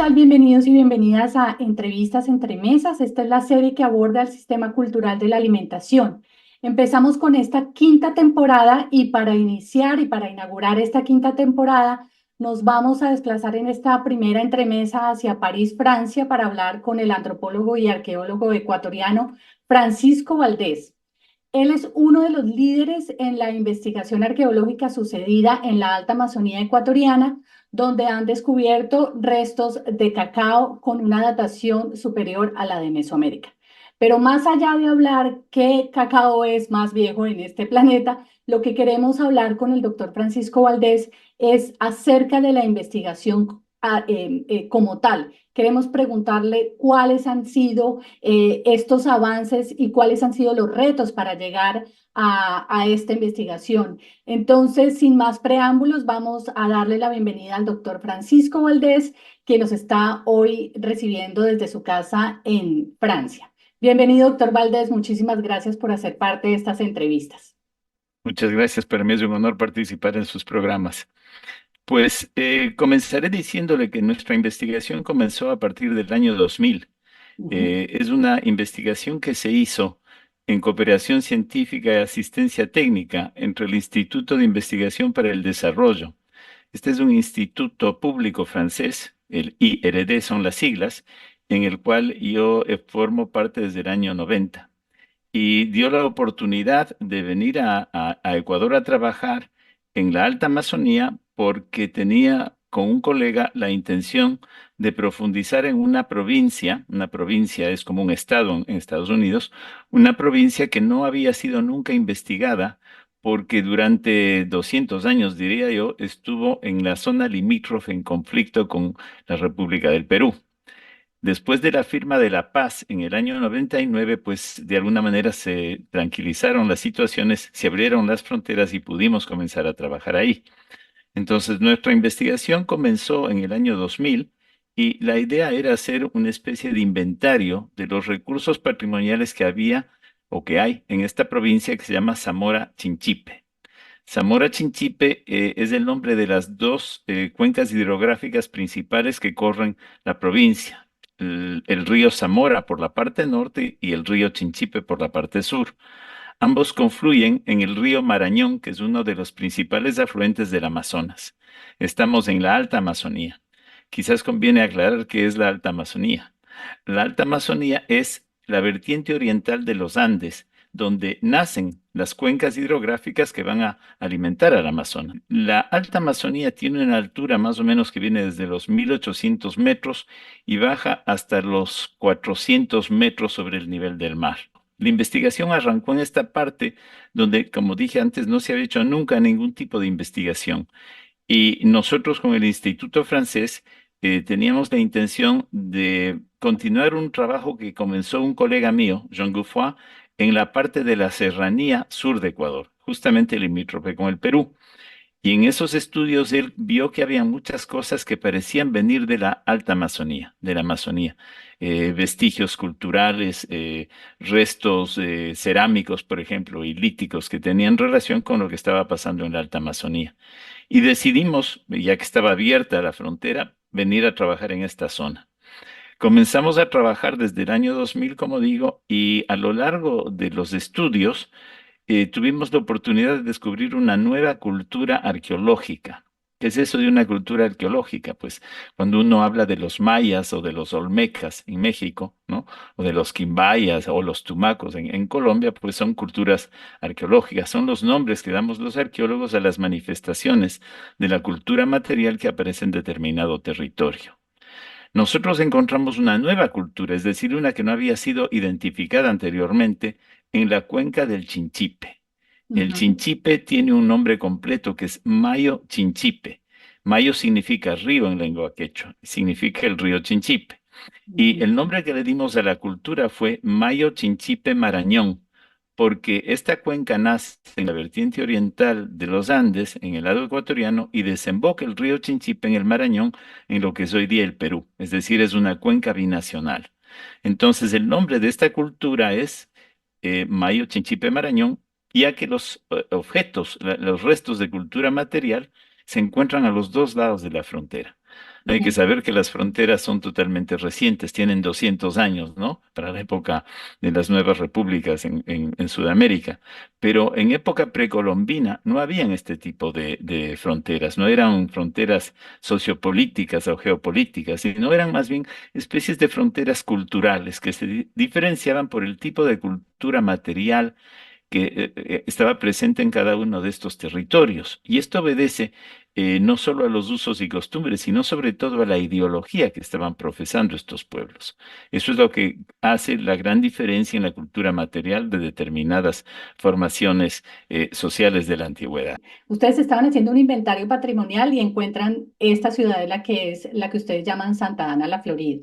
tal? Bienvenidos y bienvenidas a Entrevistas entre Mesas. Esta es la serie que aborda el sistema cultural de la alimentación. Empezamos con esta quinta temporada y para iniciar y para inaugurar esta quinta temporada nos vamos a desplazar en esta primera entremesa hacia París, Francia, para hablar con el antropólogo y arqueólogo ecuatoriano Francisco Valdés. Él es uno de los líderes en la investigación arqueológica sucedida en la Alta Amazonía ecuatoriana, donde han descubierto restos de cacao con una datación superior a la de Mesoamérica. Pero más allá de hablar qué cacao es más viejo en este planeta, lo que queremos hablar con el doctor Francisco Valdés es acerca de la investigación como tal. Queremos preguntarle cuáles han sido estos avances y cuáles han sido los retos para llegar a esta investigación. Entonces, sin más preámbulos, vamos a darle la bienvenida al doctor Francisco Valdés, que nos está hoy recibiendo desde su casa en Francia. Bienvenido, doctor Valdés. Muchísimas gracias por hacer parte de estas entrevistas. Muchas gracias, para mí es un honor participar en sus programas. Pues comenzaré diciéndole que nuestra investigación comenzó a partir del año 2000. Ujú. Es una investigación que se hizo en cooperación científica y asistencia técnica entre el Instituto de Investigación para el Desarrollo. Este es un instituto público francés, el IRD son las siglas, en el cual yo formo parte desde el año 90 y dio la oportunidad de venir a Ecuador a trabajar en la Alta Amazonía porque tenía con un colega la intención de profundizar en una provincia es como un estado en Estados Unidos, una provincia que no había sido nunca investigada porque durante 200 años, diría yo, estuvo en la zona limítrofe en conflicto con la República del Perú. Después de la firma de la paz en el año 99, pues de alguna manera se tranquilizaron las situaciones, se abrieron las fronteras y pudimos comenzar a trabajar ahí. Entonces, nuestra investigación comenzó en el año 2000 y la idea era hacer una especie de inventario de los recursos patrimoniales que había o que hay en esta provincia que se llama Zamora Chinchipe. Zamora Chinchipe es el nombre de las dos cuencas hidrográficas principales que corren la provincia. El río Zamora por la parte norte y el río Chinchipe por la parte sur. Ambos confluyen en el río Marañón, que es uno de los principales afluentes del Amazonas. Estamos en la Alta Amazonía. Quizás conviene aclarar qué es la Alta Amazonía. La Alta Amazonía es la vertiente oriental de los Andes, donde nacen las cuencas hidrográficas que van a alimentar al Amazonas. La Alta Amazonía tiene una altura más o menos que viene desde los 1800 metros y baja hasta los 400 metros sobre el nivel del mar. La investigación arrancó en esta parte donde, como dije antes, no se había hecho nunca ningún tipo de investigación. Y nosotros con el Instituto Francés teníamos la intención de continuar un trabajo que comenzó un colega mío, Jean Guffoy, en la parte de la serranía sur de Ecuador, justamente limítrofe con el Perú. Y en esos estudios él vio que había muchas cosas que parecían venir de la alta Amazonía, de la Amazonía. Vestigios culturales, restos cerámicos, por ejemplo, y líticos que tenían relación con lo que estaba pasando en la alta Amazonía. Y decidimos, ya que estaba abierta la frontera, venir a trabajar en esta zona. Comenzamos a trabajar desde el año 2000, como digo, y a lo largo de los estudios tuvimos la oportunidad de descubrir una nueva cultura arqueológica. ¿Qué es eso de una cultura arqueológica? Pues cuando uno habla de los mayas o de los olmecas en México, ¿no? O de los quimbayas o los tumacos en Colombia, pues son culturas arqueológicas, son los nombres que damos los arqueólogos a las manifestaciones de la cultura material que aparece en determinado territorio. Nosotros encontramos una nueva cultura, es decir, una que no había sido identificada anteriormente en la cuenca del Chinchipe. El Ujú. Chinchipe tiene un nombre completo que es Mayo Chinchipe. Mayo significa río en lengua quechua, significa el río Chinchipe. Y el nombre que le dimos a la cultura fue Mayo Chinchipe Marañón, porque esta cuenca nace en la vertiente oriental de los Andes, en el lado ecuatoriano, y desemboca el río Chinchipe en el Marañón, en lo que es hoy día el Perú. Es decir, es una cuenca binacional. Entonces, el nombre de esta cultura es Mayo Chinchipe Marañón, ya que los objetos, los restos de cultura material, se encuentran a los dos lados de la frontera. Hay que saber que las fronteras son totalmente recientes, tienen 200 años, ¿no? Para la época de las nuevas repúblicas en Sudamérica. Pero en época precolombina no habían este tipo de fronteras, no eran fronteras sociopolíticas o geopolíticas, sino eran más bien especies de fronteras culturales que se diferenciaban por el tipo de cultura material que estaba presente en cada uno de estos territorios. Y esto obedece no solo a los usos y costumbres, sino sobre todo a la ideología que estaban profesando estos pueblos. Eso es lo que hace la gran diferencia en la cultura material de determinadas formaciones sociales de la antigüedad. Ustedes estaban haciendo un inventario patrimonial y encuentran esta ciudadela que es la que ustedes llaman Santa Ana, la Florida.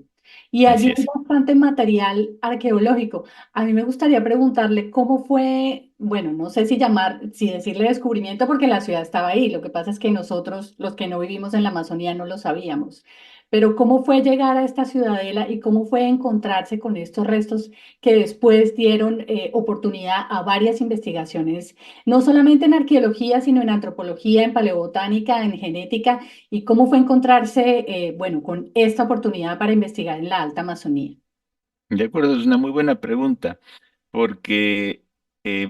Y allí Así hay es. bastante material arqueológico. A mí me gustaría preguntarle cómo fue, bueno, no sé si llamar, si decirle descubrimiento porque la ciudad estaba ahí. Lo que pasa es que nosotros, los que no vivimos en la Amazonía, no lo sabíamos. Pero cómo fue llegar a esta ciudadela y cómo fue encontrarse con estos restos que después dieron oportunidad a varias investigaciones no solamente en arqueología, sino en antropología, en paleobotánica, en genética, y cómo fue encontrarse, bueno, con esta oportunidad para investigar en la Alta Amazonía. De acuerdo, es una muy buena pregunta, porque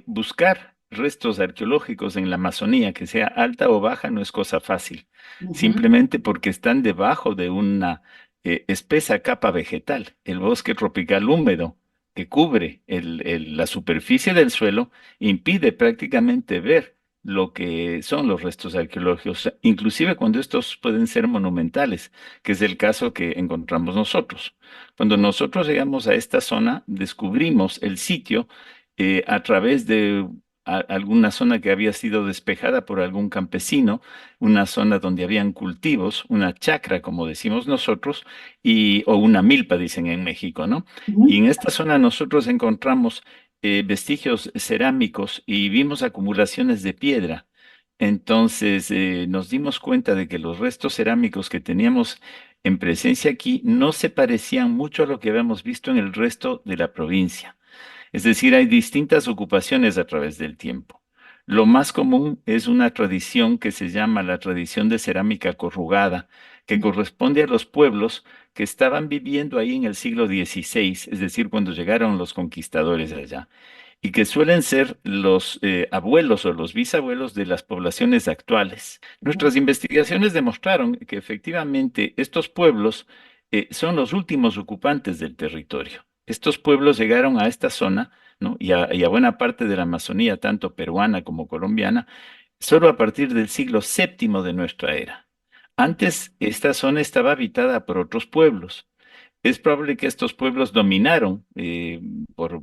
buscar restos arqueológicos en la Amazonía, que sea alta o baja, no es cosa fácil, Ujú, simplemente porque están debajo de una espesa capa vegetal, el bosque tropical húmedo que cubre la superficie del suelo, impide prácticamente ver lo que son los restos arqueológicos, inclusive cuando estos pueden ser monumentales, que es el caso que encontramos nosotros. Cuando nosotros llegamos a esta zona, descubrimos el sitio a través de alguna zona que había sido despejada por algún campesino, una zona donde habían cultivos, una chacra, como decimos nosotros, o una milpa, dicen en México, ¿no? Y ujú, en esta zona nosotros encontramos vestigios cerámicos y vimos acumulaciones de piedra. Entonces nos dimos cuenta de que los restos cerámicos que teníamos en presencia aquí no se parecían mucho a lo que habíamos visto en el resto de la provincia. Es decir, hay distintas ocupaciones a través del tiempo. Lo más común es una tradición que se llama la tradición de cerámica corrugada, que corresponde a los pueblos que estaban viviendo ahí en el siglo XVI, es decir, cuando llegaron los conquistadores allá y que suelen ser los abuelos o los bisabuelos de las poblaciones actuales. ujú, Nuestras investigaciones demostraron que efectivamente estos pueblos son los últimos ocupantes del territorio. Estos pueblos llegaron a esta zona, ¿no? Y a buena parte de la Amazonía, tanto peruana como colombiana, solo a partir del siglo VII de nuestra era. Antes, esta zona estaba habitada por otros pueblos. Es probable que estos pueblos dominaron por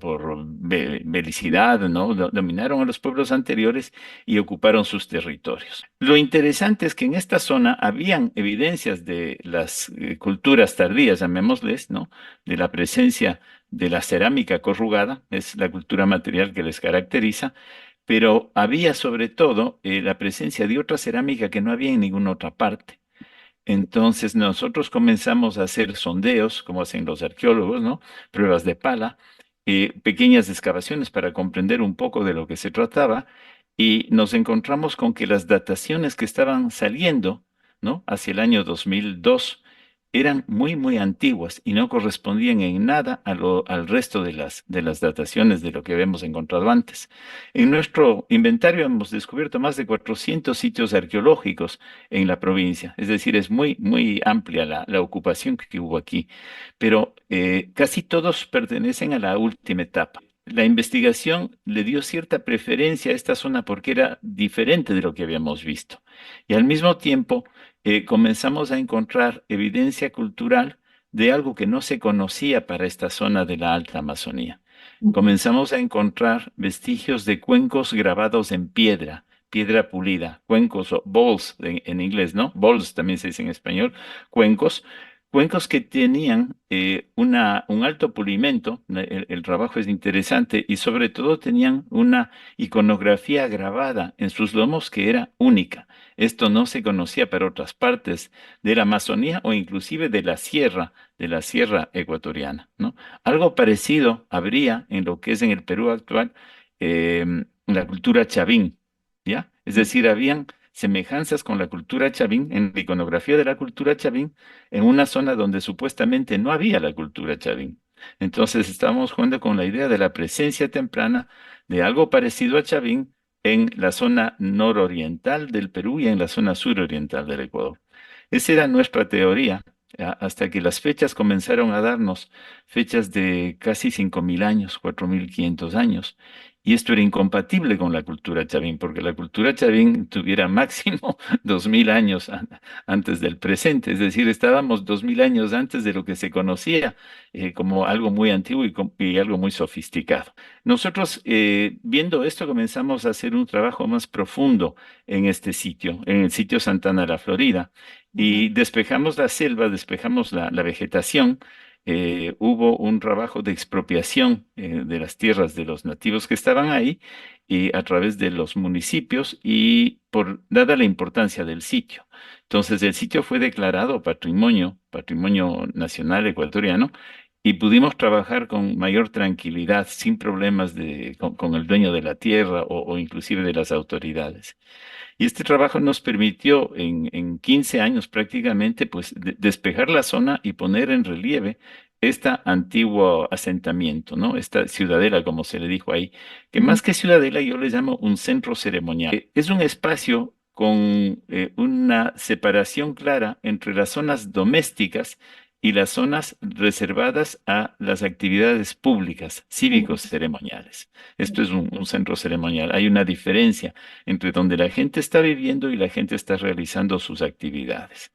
belicidad, ¿no? Dominaron a los pueblos anteriores y ocuparon sus territorios. Lo interesante es que en esta zona habían evidencias de las culturas tardías, llamémosles, ¿no? De la presencia de la cerámica corrugada, es la cultura material que les caracteriza, pero había sobre todo la presencia de otra cerámica que no había en ninguna otra parte. Entonces nosotros comenzamos a hacer sondeos, como hacen los arqueólogos, ¿no? Pruebas de pala, pequeñas excavaciones para comprender un poco de lo que se trataba y nos encontramos con que las dataciones que estaban saliendo, ¿no? Hacia el año 2002 eran muy, muy antiguas y no correspondían en nada al resto de las dataciones de lo que habíamos encontrado antes. En nuestro inventario hemos descubierto más de 400 sitios arqueológicos en la provincia. Es decir, es muy, muy amplia la ocupación que hubo aquí, pero casi todos pertenecen a la última etapa. La investigación le dio cierta preferencia a esta zona porque era diferente de lo que habíamos visto. Y al mismo tiempo comenzamos a encontrar evidencia cultural de algo que no se conocía para esta zona de la Alta Amazonía. ujú. Comenzamos a encontrar vestigios de cuencos grabados en piedra, piedra pulida, cuencos o bowls en inglés, ¿no? Bowls también se dice en español, cuencos, cuencos que tenían un alto pulimento, el trabajo es interesante y sobre todo tenían una iconografía grabada en sus lomos que era única. Esto no se conocía para otras partes de la Amazonía o inclusive de la sierra ecuatoriana, ¿no? Algo parecido habría en lo que es en el Perú actual la cultura chavín, ¿ya? Es decir, habían semejanzas con la cultura chavín, en la iconografía de la cultura chavín, en una zona donde supuestamente no había la cultura chavín. Entonces estábamos jugando con la idea de la presencia temprana de algo parecido a chavín en la zona nororiental del Perú y en la zona suroriental del Ecuador. Esa era nuestra teoría, hasta que las fechas comenzaron a darnos fechas de casi 5.000 años, 4.500 años. Y esto era incompatible con la cultura chavín, porque la cultura chavín tuviera máximo 2.000 años antes del presente. Es decir, estábamos 2.000 años antes de lo que se conocía como algo muy antiguo y algo muy sofisticado. Nosotros, viendo esto, comenzamos a hacer un trabajo más profundo en este sitio, en el sitio Santana de la Florida, y Ujú, despejamos la selva, despejamos la vegetación. Hubo un trabajo de expropiación de las tierras de los nativos que estaban ahí y a través de los municipios y dada la importancia del sitio. Entonces el sitio fue declarado patrimonio nacional ecuatoriano, y pudimos trabajar con mayor tranquilidad, sin problemas con el dueño de la tierra o inclusive de las autoridades. Y este trabajo nos permitió en 15 años prácticamente pues despejar la zona y poner en relieve este antiguo asentamiento, ¿no? Esta ciudadela, como se le dijo ahí, que ujú, más que ciudadela yo le llamo un centro ceremonial. Es un espacio con una separación clara entre las zonas domésticas y las zonas reservadas a las actividades públicas, cívicos ujú, ceremoniales. Esto es un centro ceremonial. Hay una diferencia entre donde la gente está viviendo y la gente está realizando sus actividades.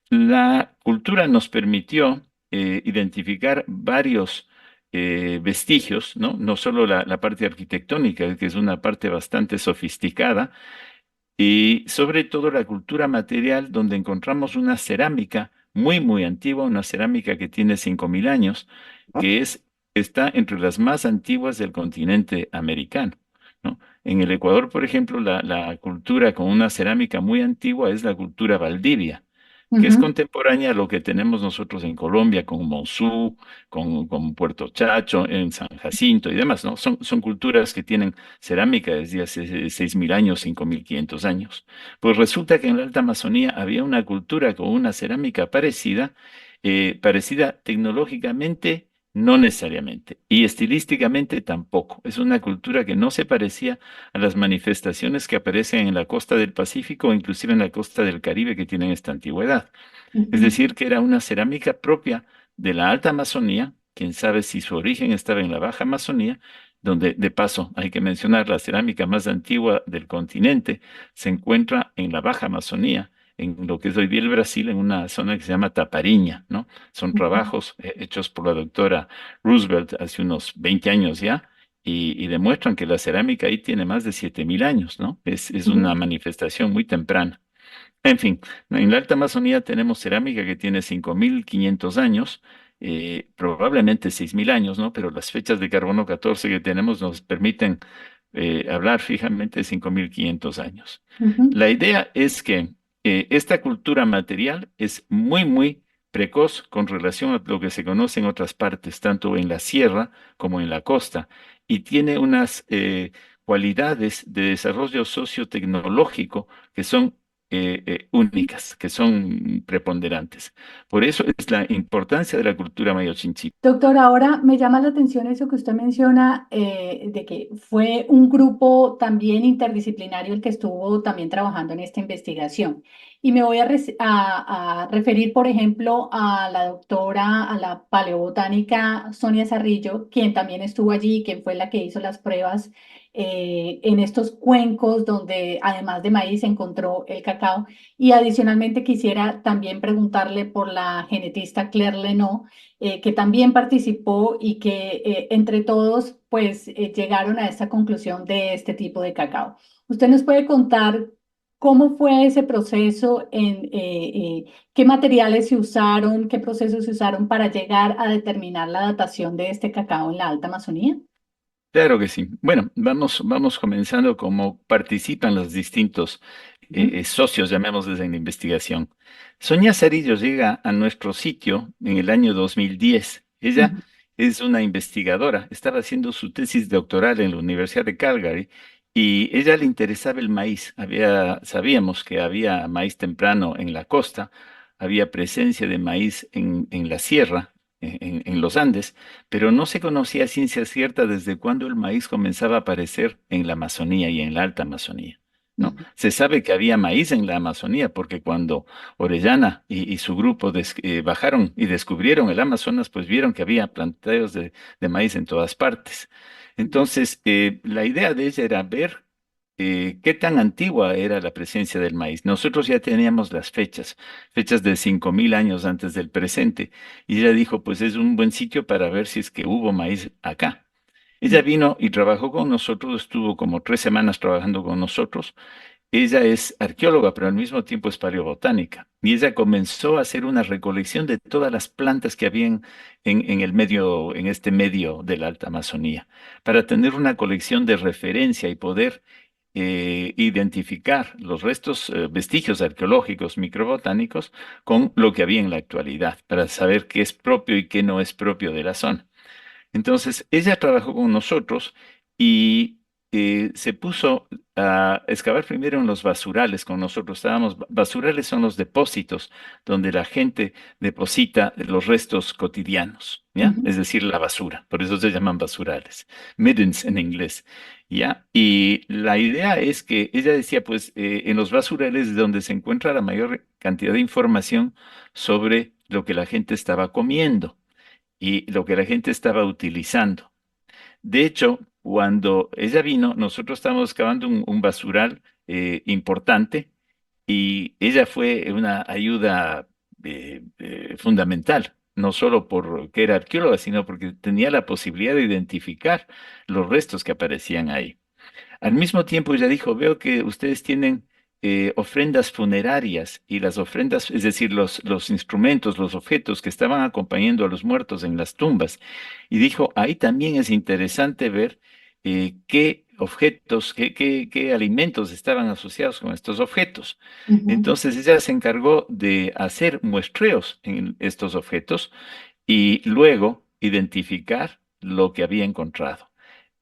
La cultura nos permitió identificar varios vestigios, ¿no? No solo la parte arquitectónica, que es una parte bastante sofisticada, y sobre todo la cultura material, donde encontramos una cerámica muy, muy antigua, una cerámica que tiene 5.000 años, que está entre las más antiguas del continente americano, ¿no? En el Ecuador, por ejemplo, la cultura con una cerámica muy antigua es la cultura Valdivia, que es ujú, contemporánea a lo que tenemos nosotros en Colombia, con Monzú, con Puerto Chacho, en San Jacinto y demás, ¿no? Son culturas que tienen cerámica desde hace 6.000 años, 5.500 años. Pues resulta que en la Alta Amazonía había una cultura con una cerámica parecida, parecida tecnológicamente, no necesariamente, y estilísticamente tampoco. Es una cultura que no se parecía a las manifestaciones que aparecen en la costa del Pacífico o inclusive en la costa del Caribe que tienen esta antigüedad. Es ujú, decir, que era una cerámica propia de la Alta Amazonía, quién sabe si su origen estaba en la Baja Amazonía, donde de paso hay que mencionar la cerámica más antigua del continente, se encuentra en la Baja Amazonía, en lo que es hoy día el Brasil, en una zona que se llama Tapariña, ¿no? Son ujú, trabajos hechos por la doctora Roosevelt hace unos 20 años ya. Y demuestran que la cerámica ahí tiene más de 7.000 años, ¿no? Es una ujú, manifestación muy temprana. En fin, en la Alta Amazonía tenemos cerámica que tiene 5.500 años, probablemente 6.000 años, ¿no? Pero las fechas de carbono 14 que tenemos nos permiten hablar fijamente de 5.500 años. ujú. La idea es que esta cultura material es muy, muy precoz con relación a lo que se conoce en otras partes, tanto en la sierra como en la costa, y tiene unas cualidades de desarrollo sociotecnológico que son únicas, que son preponderantes. Por eso es la importancia de la cultura mayochinchi. Doctor, ahora me llama la atención eso que usted menciona, de que fue un grupo también interdisciplinario el que estuvo también trabajando en esta investigación. Y me voy a referir, por ejemplo, a la doctora, a la paleobotánica Sonia Zarrillo, quien también estuvo allí, quien fue la que hizo las pruebas en estos cuencos donde además de maíz se encontró el cacao. Y adicionalmente quisiera también preguntarle por la genetista Claire Lenoir, que también participó y que entre todos pues llegaron a esta conclusión de este tipo de cacao. ¿Usted nos puede contar cómo fue ese proceso, qué materiales se usaron, qué procesos se usaron para llegar a determinar la datación de este cacao en la Alta Amazonía? Claro que sí. Bueno, vamos comenzando cómo participan los distintos Ujú, socios, llamémosles, en la investigación. Sonia Cerillo llega a nuestro sitio en el año 2010. Ella ujú, es una investigadora, estaba haciendo su tesis doctoral en la Universidad de Calgary Y ella le interesaba el maíz. Sabíamos que había maíz temprano en la costa, había presencia de maíz en la sierra, en los Andes, pero no se conocía a ciencia cierta desde cuándo el maíz comenzaba a aparecer en la Amazonía y en la alta Amazonía, ¿no? Ujú, Se sabe que había maíz en la Amazonía porque cuando Orellana y su grupo bajaron y descubrieron el Amazonas, pues vieron que había planteos de maíz en todas partes. Entonces, la idea de ella era ver qué tan antigua era la presencia del maíz. Nosotros ya teníamos las fechas de 5.000 años antes del presente, y ella dijo, pues es un buen sitio para ver si es que hubo maíz acá. Ella vino y trabajó con nosotros, estuvo como 3 semanas trabajando con nosotros. Ella es arqueóloga, pero al mismo tiempo es paleobotánica. Y ella comenzó a hacer una recolección de todas las plantas que habían en el medio, en este medio de la Alta Amazonía, para tener una colección de referencia y poder identificar los restos, vestigios arqueológicos, microbotánicos, con lo que había en la actualidad, para saber qué es propio y qué no es propio de la zona. Entonces, ella trabajó con nosotros y se puso a excavar primero en los basurales con nosotros. Basurales son los depósitos donde la gente deposita los restos cotidianos, ¿ya? ujú, Es decir, la basura. Por eso se llaman basurales. Middens en inglés, ¿ya? Y la idea es que ella decía, pues, en los basurales es donde se encuentra la mayor cantidad de información sobre lo que la gente estaba comiendo y lo que la gente estaba utilizando. De hecho, cuando ella vino, nosotros estábamos cavando un basural importante y ella fue una ayuda fundamental, no solo porque era arqueóloga, sino porque tenía la posibilidad de identificar los restos que aparecían ahí. Al mismo tiempo, ella dijo, veo que ustedes tienen ofrendas funerarias y las ofrendas, es decir, los instrumentos, los objetos que estaban acompañando a los muertos en las tumbas. Y dijo, ahí también es interesante ver qué objetos, qué alimentos estaban asociados con estos objetos. ujú, Entonces ella se encargó de hacer muestreos en estos objetos y luego identificar lo que había encontrado.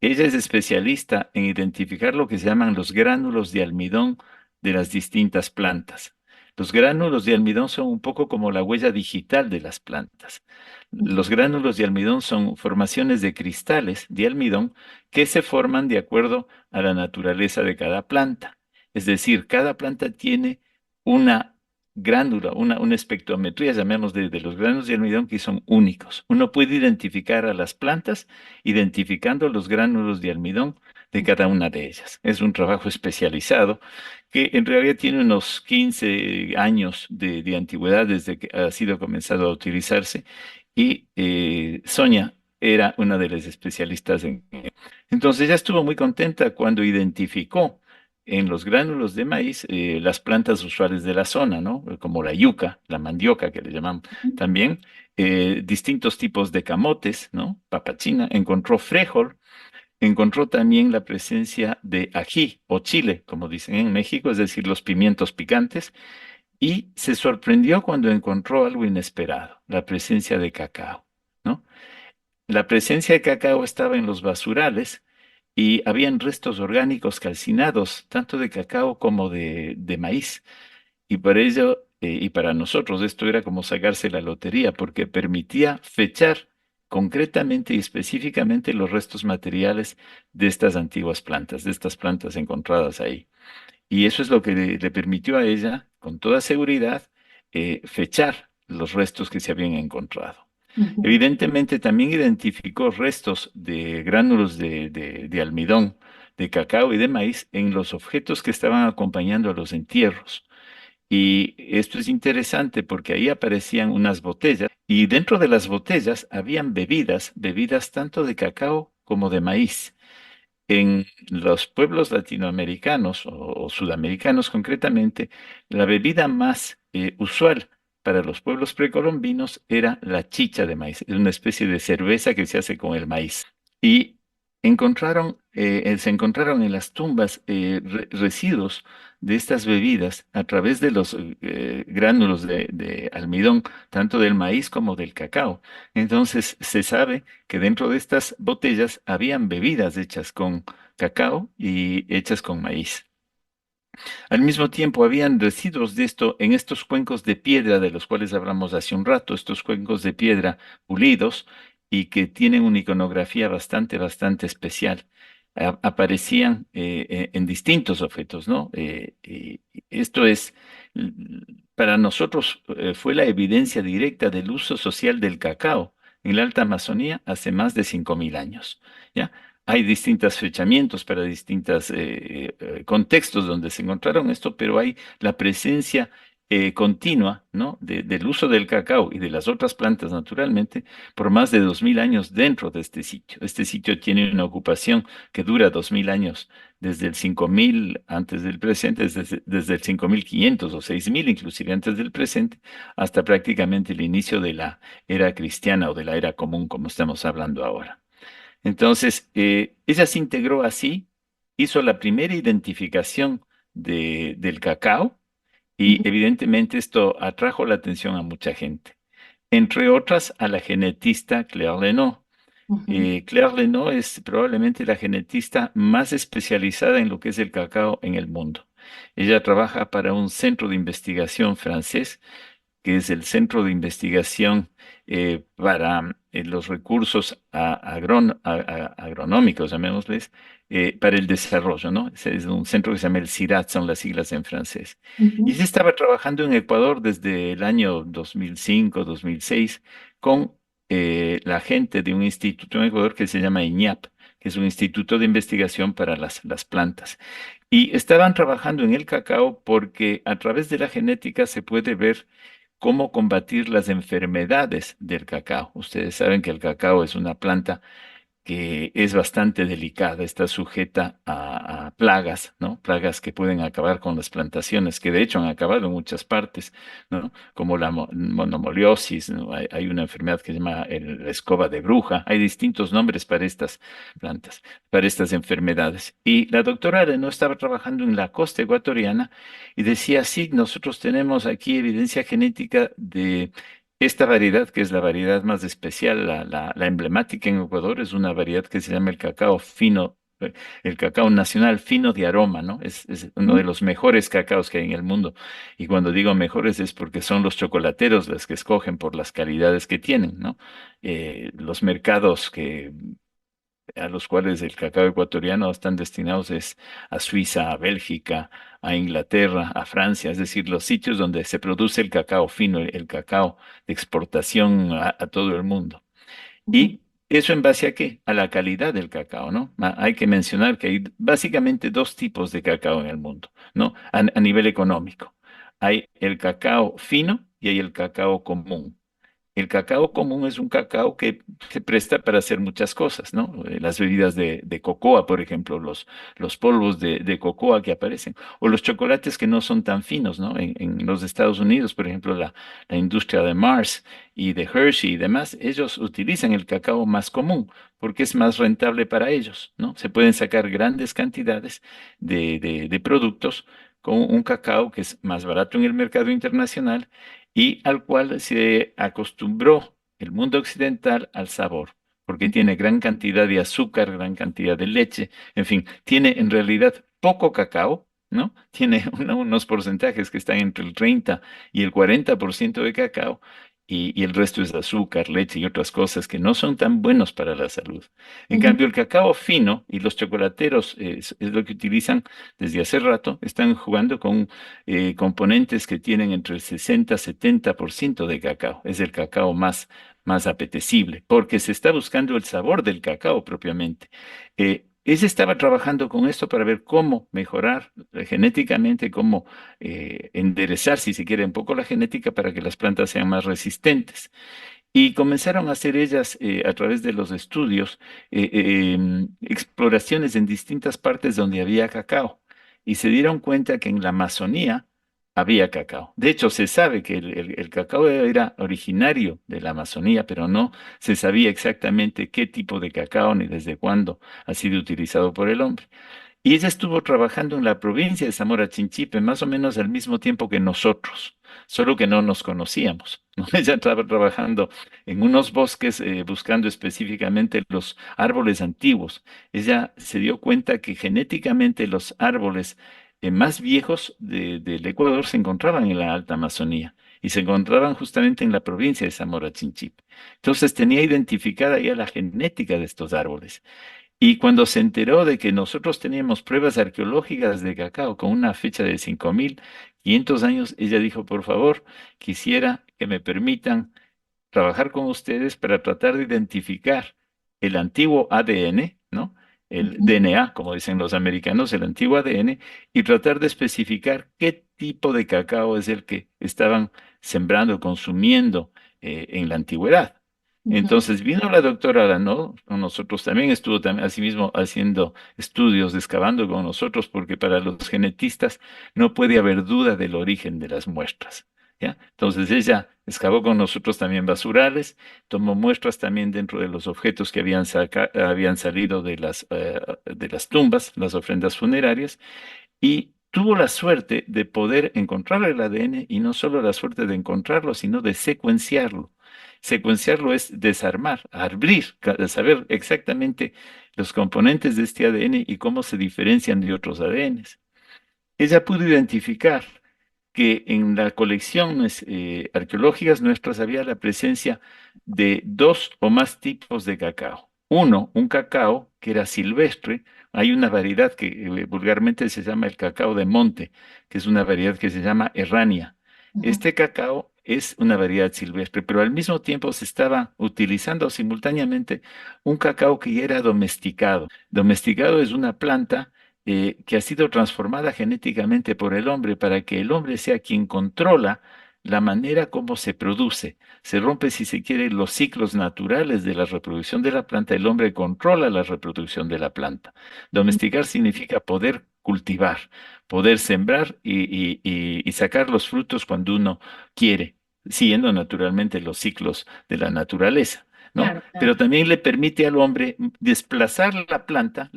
Ella es especialista en identificar lo que se llaman los gránulos de almidón de las distintas plantas. Los gránulos de almidón son un poco como la huella digital de las plantas. Los gránulos de almidón son formaciones de cristales de almidón que se forman de acuerdo a la naturaleza de cada planta. Es decir, cada planta tiene una grándula, una espectrometría, llamemos de los granos de almidón, que son únicos. Uno puede identificar a las plantas identificando los gránulos de almidón de cada una de ellas. Es un trabajo especializado que en realidad tiene unos 15 años de antigüedad desde que ha sido comenzado a utilizarse y Sonia era una de las especialistas en. Entonces ella estuvo muy contenta cuando identificó en los gránulos de maíz las plantas usuales de la zona, ¿no? Como la yuca, la mandioca que le llaman también, distintos tipos de camotes, ¿no? Papachina, encontró frijol, encontró también la presencia de ají o chile, como dicen en México, es decir, los pimientos picantes, y se sorprendió cuando encontró algo inesperado, la presencia de cacao, ¿no? La presencia de cacao estaba en los basurales y habían restos orgánicos calcinados, tanto de cacao como de maíz. Y para ello, y para nosotros, esto era como sacarse la lotería, porque permitía fechar concretamente y específicamente los restos materiales de estas antiguas plantas, de estas plantas encontradas ahí. Y eso es lo que le permitió a ella, con toda seguridad, fechar los restos que se habían encontrado. ujú, Evidentemente también identificó restos de gránulos de almidón, de cacao y de maíz en los objetos que estaban acompañando a los entierros. Y esto es interesante porque ahí aparecían unas botellas y dentro de las botellas habían bebidas tanto de cacao como de maíz. En los pueblos latinoamericanos o sudamericanos concretamente, la bebida más usual para los pueblos precolombinos era la chicha de maíz, es una especie de cerveza que se hace con el maíz. Y se encontraron en las tumbas residuos de estas bebidas a través de los gránulos de almidón, tanto del maíz como del cacao. Entonces se sabe que dentro de estas botellas habían bebidas hechas cacao y hechas con maíz. Al mismo tiempo, habían residuos de esto en estos cuencos de piedra de los cuales hablamos hace un rato, estos cuencos de piedra pulidos y que tienen una iconografía bastante especial. Aparecían en distintos objetos, ¿no? Esto es, para nosotros, fue la evidencia directa del uso social del cacao en la Alta Amazonía hace más de 5.000 años, ¿ya? Hay distintos fechamientos para distintos contextos donde se encontraron esto, pero hay la presencia continua, ¿no? Del uso del cacao y de las otras plantas naturalmente por más de 2.000 años dentro de este sitio. Este sitio tiene una ocupación que dura 2.000 años, desde el 5.000 antes del presente, desde el 5.500 o 6.000 inclusive antes del presente, hasta prácticamente el inicio de la era cristiana o de la era común, como estamos hablando ahora. Entonces, ella se integró así, hizo la primera identificación del cacao y evidentemente esto atrajo la atención a mucha gente, entre otras a la genetista Claire Lenoir. Ujú, Claire Lenoir es probablemente la genetista más especializada en lo que es el cacao en el mundo. Ella trabaja para un centro de investigación francés que es el Centro de Investigación para los Recursos Agronómicos, llamémosles, para el Desarrollo, ¿no? Ese es un centro que se llama el CIRAD, son las siglas en francés. Y ujú, se estaba trabajando en Ecuador desde el año 2005, 2006, con la gente de un instituto en Ecuador que se llama IñAP, que es un instituto de investigación para las plantas. Y estaban trabajando en el cacao porque a través de la genética se puede ver cómo combatir las enfermedades del cacao. Ustedes saben que el cacao es una planta que es bastante delicada, está sujeta a plagas, ¿no? Plagas que pueden acabar con las plantaciones, que de hecho han acabado en muchas partes, ¿no? Como la monomoliosis, ¿no? Hay una enfermedad que se llama la escoba de bruja, hay distintos nombres para estas plantas, para estas enfermedades. Y la doctora no estaba trabajando en la costa ecuatoriana y decía, sí, nosotros tenemos aquí evidencia genética de esta variedad, que es la variedad más especial, la emblemática en Ecuador, es una variedad que se llama el cacao fino, el cacao nacional fino de aroma, ¿no? Es uno de ujú, los mejores cacaos que hay en el mundo. Y cuando digo mejores es porque son los chocolateros los que escogen por las calidades que tienen, ¿no? Los mercados a los cuales el cacao ecuatoriano están destinados es a Suiza, a Bélgica, a Inglaterra, a Francia, es decir, los sitios donde se produce el cacao fino, el cacao de exportación a todo el mundo. ujú, Y eso en base a qué? A la calidad del cacao, ¿no? Hay que mencionar que hay básicamente dos tipos de cacao en el mundo, ¿no? A nivel económico. Hay el cacao fino y hay el cacao común. El cacao común es un cacao que se presta para hacer muchas cosas, ¿no? Las bebidas de cocoa, por ejemplo, los polvos de cocoa que aparecen, o los chocolates que no son tan finos, ¿no? En los Estados Unidos, por ejemplo, la industria de Mars y de Hershey y demás, ellos utilizan el cacao más común porque es más rentable para ellos, ¿no? Se pueden sacar grandes cantidades de productos con un cacao que es más barato en el mercado internacional y al cual se acostumbró el mundo occidental al sabor, porque ujú, tiene gran cantidad de azúcar, gran cantidad de leche, en fin, tiene en realidad poco cacao, ¿no? Tiene unos porcentajes que están entre el 30 y el 40% de cacao. Y el resto es azúcar, leche y otras cosas que no son tan buenos para la salud. En ujú, cambio, el cacao fino y los chocolateros es lo que utilizan desde hace rato, están jugando con componentes que tienen entre el 60 y 70% de cacao. Es el cacao más apetecible, porque se está buscando el sabor del cacao propiamente. Ella estaba trabajando con esto para ver cómo mejorar genéticamente, cómo enderezar, si se quiere, un poco la genética para que las plantas sean más resistentes. Y comenzaron a hacer ellas, a través de los estudios, exploraciones en distintas partes donde había cacao. Y se dieron cuenta que en la Amazonía había cacao. De hecho, se sabe que el cacao era originario de la Amazonía, pero no se sabía exactamente qué tipo de cacao ni desde cuándo ha sido utilizado por el hombre. Y ella estuvo trabajando en la provincia de Zamora Chinchipe, más o menos al mismo tiempo que nosotros, solo que no nos conocíamos, ¿no? Ella estaba trabajando en unos bosques buscando específicamente los árboles antiguos. Ella se dio cuenta que genéticamente los árboles más viejos del Ecuador se encontraban en la Alta Amazonía y se encontraban justamente en la provincia de Zamora Chinchipe. Entonces tenía identificada ya la genética de estos árboles. Y cuando se enteró de que nosotros teníamos pruebas arqueológicas de cacao con una fecha de 5.500 años, ella dijo, por favor, quisiera que me permitan trabajar con ustedes para tratar de identificar el antiguo ADN, ¿no? El Ujú, DNA, como dicen los americanos, el antiguo ADN, y tratar de especificar qué tipo de cacao es el que estaban sembrando, consumiendo en la antigüedad. ujú. Entonces vino la doctora Arnaud con nosotros también, estuvo también asimismo haciendo estudios, excavando con nosotros, porque para los genetistas no puede haber duda del origen de las muestras. ¿Ya? Entonces ella excavó con nosotros también basurales, tomó muestras también dentro de los objetos que habían salido de las tumbas, las ofrendas funerarias, y tuvo la suerte de poder encontrar el ADN y no solo la suerte de encontrarlo, sino de secuenciarlo. Secuenciarlo es desarmar, abrir, saber exactamente los componentes de este ADN y cómo se diferencian de otros ADNs. Ella pudo identificar que en las colecciones arqueológicas nuestras había la presencia de dos o más tipos de cacao. Uno, un cacao que era silvestre. Hay una variedad que vulgarmente se llama el cacao de monte, que es una variedad que se llama errania. Ujú, Este cacao es una variedad silvestre, pero al mismo tiempo se estaba utilizando simultáneamente un cacao que ya era domesticado. Domesticado es una planta que ha sido transformada genéticamente por el hombre para que el hombre sea quien controla la manera como se produce. Se rompe, si se quiere, los ciclos naturales de la reproducción de la planta. El hombre controla la reproducción de la planta. Domesticar significa poder cultivar, poder sembrar y sacar los frutos cuando uno quiere, siguiendo naturalmente los ciclos de la naturaleza. ¿No? claro, Pero claro. también le permite al hombre desplazar la planta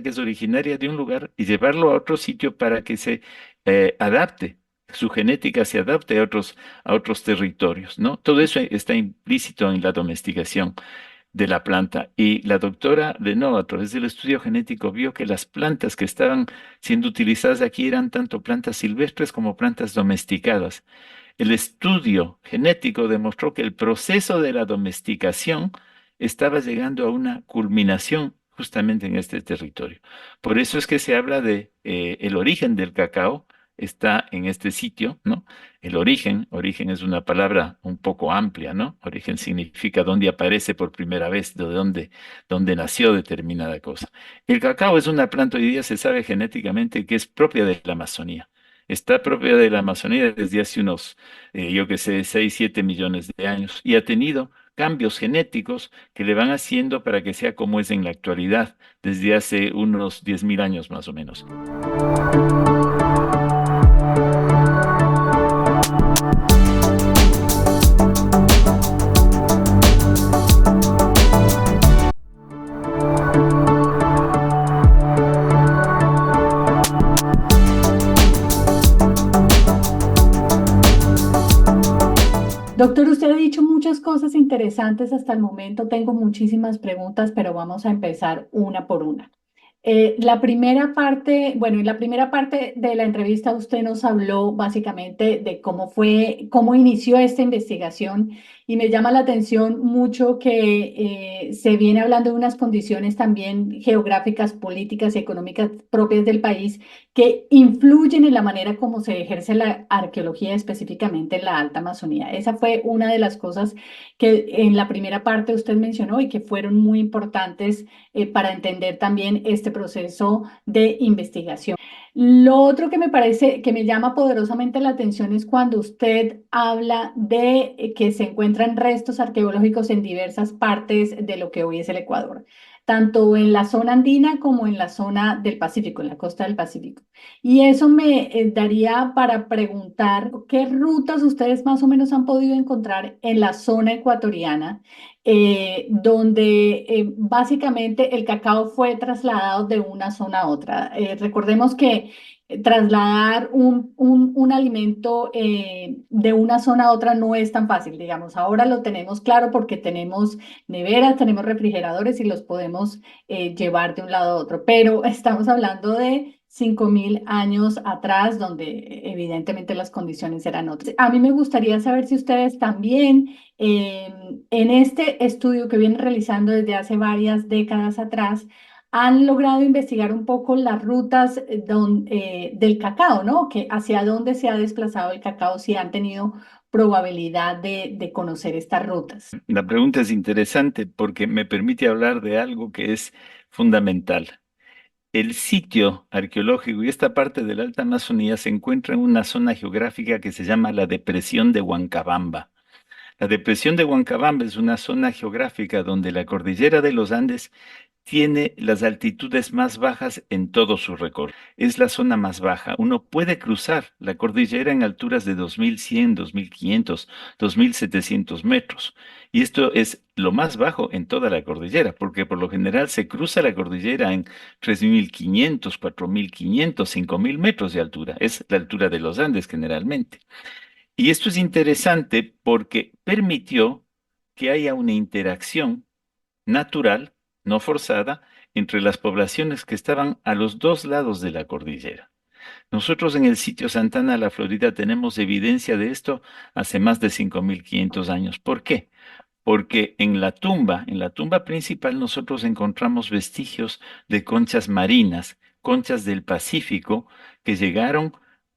que es originaria de un lugar y llevarlo a otro sitio para que se adapte, su genética se adapte a otros territorios, ¿no? Todo eso está implícito en la domesticación de la planta. Y la doctora Lenovo, a través del estudio genético, vio que las plantas que estaban siendo utilizadas aquí eran tanto plantas silvestres como plantas domesticadas. El estudio genético demostró que el proceso de la domesticación estaba llegando a una culminación justamente en este territorio. Por eso es que se habla de el origen del cacao está en este sitio, ¿no? El origen es una palabra un poco amplia, ¿no? Origen significa dónde aparece por primera vez, dónde nació determinada cosa. El cacao es una planta, hoy día se sabe genéticamente que es propia de la Amazonía. Está propia de la Amazonía desde hace unos yo que sé, 6 7 millones de años, y ha tenido cambios genéticos que le van haciendo para que sea como es en la actualidad, desde hace unos 10.000 años más o menos. Doctor, usted ha dicho muchas cosas interesantes hasta el momento. Tengo muchísimas preguntas, pero vamos a empezar una por una. La primera parte, bueno, en la primera parte de la entrevista usted nos habló básicamente de cómo fue, cómo inició esta investigación y me llama la atención mucho que se viene hablando de unas condiciones también geográficas, políticas y económicas propias del país que influyen en la manera como se ejerce la arqueología específicamente en la Alta Amazonía. Esa fue una de las cosas que en la primera parte usted mencionó y que fueron muy importantes para entender también este proceso de investigación. Lo otro que me parece que me llama poderosamente la atención es cuando usted habla de que se encuentran restos arqueológicos en diversas partes de lo que hoy es el Ecuador, tanto en la zona andina como en la zona del Pacífico, en la costa del Pacífico. Y eso me daría para preguntar qué rutas ustedes más o menos han podido encontrar en la zona ecuatoriana donde básicamente el cacao fue trasladado de una zona a otra. Recordemos que trasladar un alimento de una zona a otra no es tan fácil, digamos. Ahora lo tenemos claro porque tenemos neveras, tenemos refrigeradores y los podemos llevar de un lado a otro, pero estamos hablando de 5.000 años atrás, donde evidentemente las condiciones eran otras. A mí me gustaría saber si ustedes también en este estudio que vienen realizando desde hace varias décadas atrás, han logrado investigar un poco las rutas del cacao, ¿no? Que hacia dónde se ha desplazado el cacao, si han tenido probabilidad de conocer estas rutas. La pregunta es interesante porque me permite hablar de algo que es fundamental. El sitio arqueológico y esta parte de la Alta Amazonía se encuentra en una zona geográfica que se llama la Depresión de Huancabamba. La Depresión de Huancabamba es una zona geográfica donde la cordillera de los Andes tiene las altitudes más bajas en todo su recorrido. Es la zona más baja. Uno puede cruzar la cordillera en alturas de 2100, 2500, 2700 metros. Y esto es lo más bajo en toda la cordillera, porque por lo general se cruza la cordillera en 3500, 4500, 5000 metros de altura. Es la altura de los Andes generalmente. Y esto es interesante porque permitió que haya una interacción natural, no forzada, entre las poblaciones que estaban a los dos lados de la cordillera. Nosotros en el sitio Santana, la Florida, tenemos evidencia de esto hace más de 5500 años. ¿Por qué? Porque en la tumba principal, nosotros encontramos vestigios de conchas marinas, conchas del Pacífico, que llegaron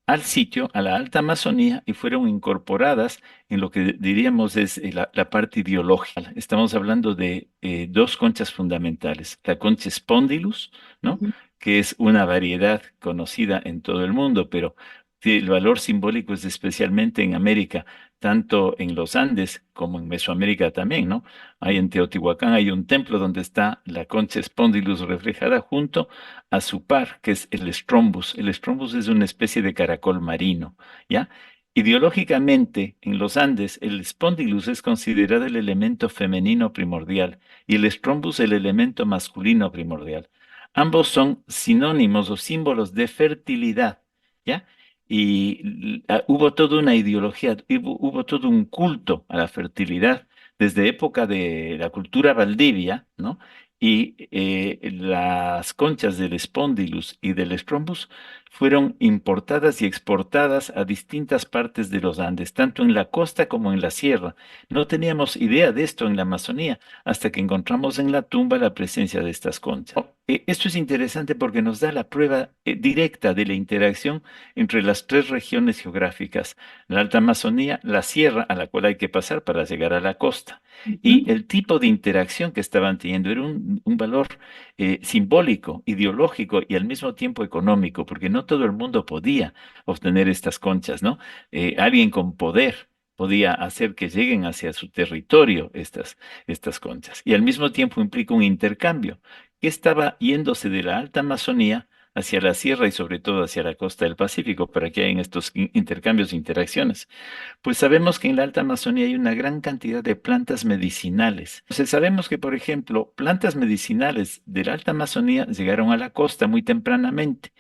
al sitio, a la Alta Amazonía, y fueron incorporadas en lo que diríamos es la parte ideológica. Estamos hablando de dos conchas fundamentales, la concha Spondylus, ¿no? Ujú, Que es una variedad conocida en todo el mundo, pero el valor simbólico es especialmente en América, tanto en los Andes como en Mesoamérica también, ¿no? Hay en Teotihuacán, hay un templo donde está la concha Spondylus reflejada junto a su par, que es el Strombus. El Strombus es una especie de caracol marino, ¿ya? Ideológicamente, en los Andes, el Spondylus es considerado el elemento femenino primordial y el Strombus el elemento masculino primordial. Ambos son sinónimos o símbolos de fertilidad, ¿ya? Y hubo toda una ideología, hubo todo un culto a la fertilidad desde época de la cultura Valdivia, ¿no? Y las conchas del Spondylus y del Strombus fueron importadas y exportadas a distintas partes de los Andes, tanto en la costa como en la sierra. No teníamos idea de esto en la Amazonía hasta que encontramos en la tumba la presencia de estas conchas. Esto es interesante porque nos da la prueba directa de la interacción entre las tres regiones geográficas, la Alta Amazonía, la sierra a la cual hay que pasar para llegar a la costa, y ujú, el tipo de interacción que estaban teniendo era un valor simbólico, ideológico y al mismo tiempo económico, porque no todo el mundo podía obtener estas conchas, ¿no? Alguien con poder podía hacer que lleguen hacia su territorio estas conchas, y al mismo tiempo implica un intercambio que estaba yéndose de la Alta Amazonía hacia la sierra y sobre todo hacia la costa del Pacífico para que hayan estos intercambios e interacciones. Pues sabemos que en la Alta Amazonía hay una gran cantidad de plantas medicinales. Entonces sabemos que, por ejemplo, plantas medicinales de la Alta Amazonía llegaron a la costa muy tempranamente.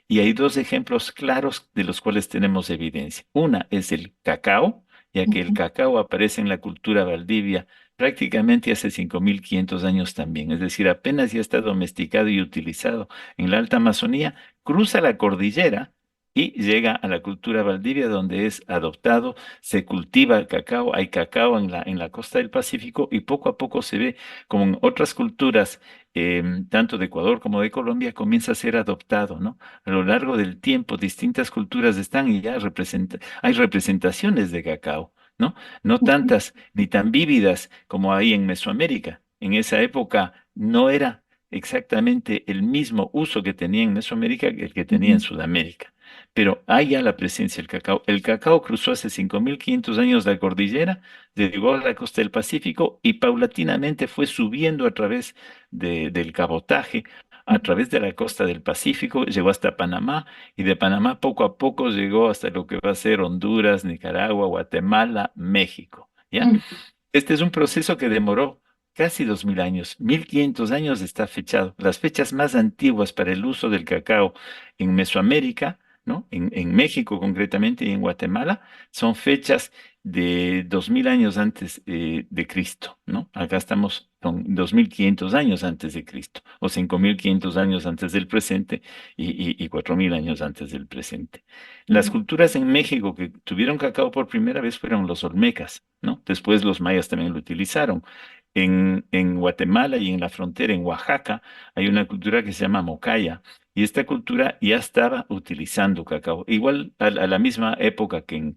Y hay dos ejemplos claros de los cuales tenemos evidencia. Una es el cacao, ya que el ujú, cacao aparece en la cultura valdivia prácticamente hace 5500 años también, es decir, apenas ya está domesticado y utilizado en la Alta Amazonía, cruza la cordillera y llega a la cultura valdivia donde es adoptado, se cultiva el cacao, hay cacao en la costa del Pacífico y poco a poco se ve como en otras culturas, tanto de Ecuador como de Colombia, comienza a ser adoptado, ¿no? A lo largo del tiempo, distintas culturas están y ya hay representaciones de cacao, ¿no? No ujú, tantas ni tan vívidas como hay en Mesoamérica. En esa época no era exactamente el mismo uso que tenía en Mesoamérica que el que tenía en ujú, Sudamérica. Pero hay ya la presencia del cacao. El cacao cruzó hace 5500 años la cordillera, llegó a la costa del Pacífico y paulatinamente fue subiendo a través del cabotaje a ujú, través de la costa del Pacífico, llegó hasta Panamá y de Panamá poco a poco llegó hasta lo que va a ser Honduras, Nicaragua, Guatemala, México, ¿ya? ujú. Este es un proceso que demoró casi 2000 años. 1500 años está fechado. Las fechas más antiguas para el uso del cacao en Mesoamérica, ¿no? En México concretamente y en Guatemala, son fechas de 2000 años antes de Cristo, ¿no? Acá estamos con 2500 años antes de Cristo, o 5500 años antes del presente y 4000 años antes del presente. Las Ujú. culturas en México que tuvieron cacao por primera vez fueron los olmecas, ¿no? Después los mayas también lo utilizaron. En Guatemala y en la frontera, en Oaxaca, hay una cultura que se llama Mocaya, y esta cultura ya estaba utilizando cacao, igual a la misma época que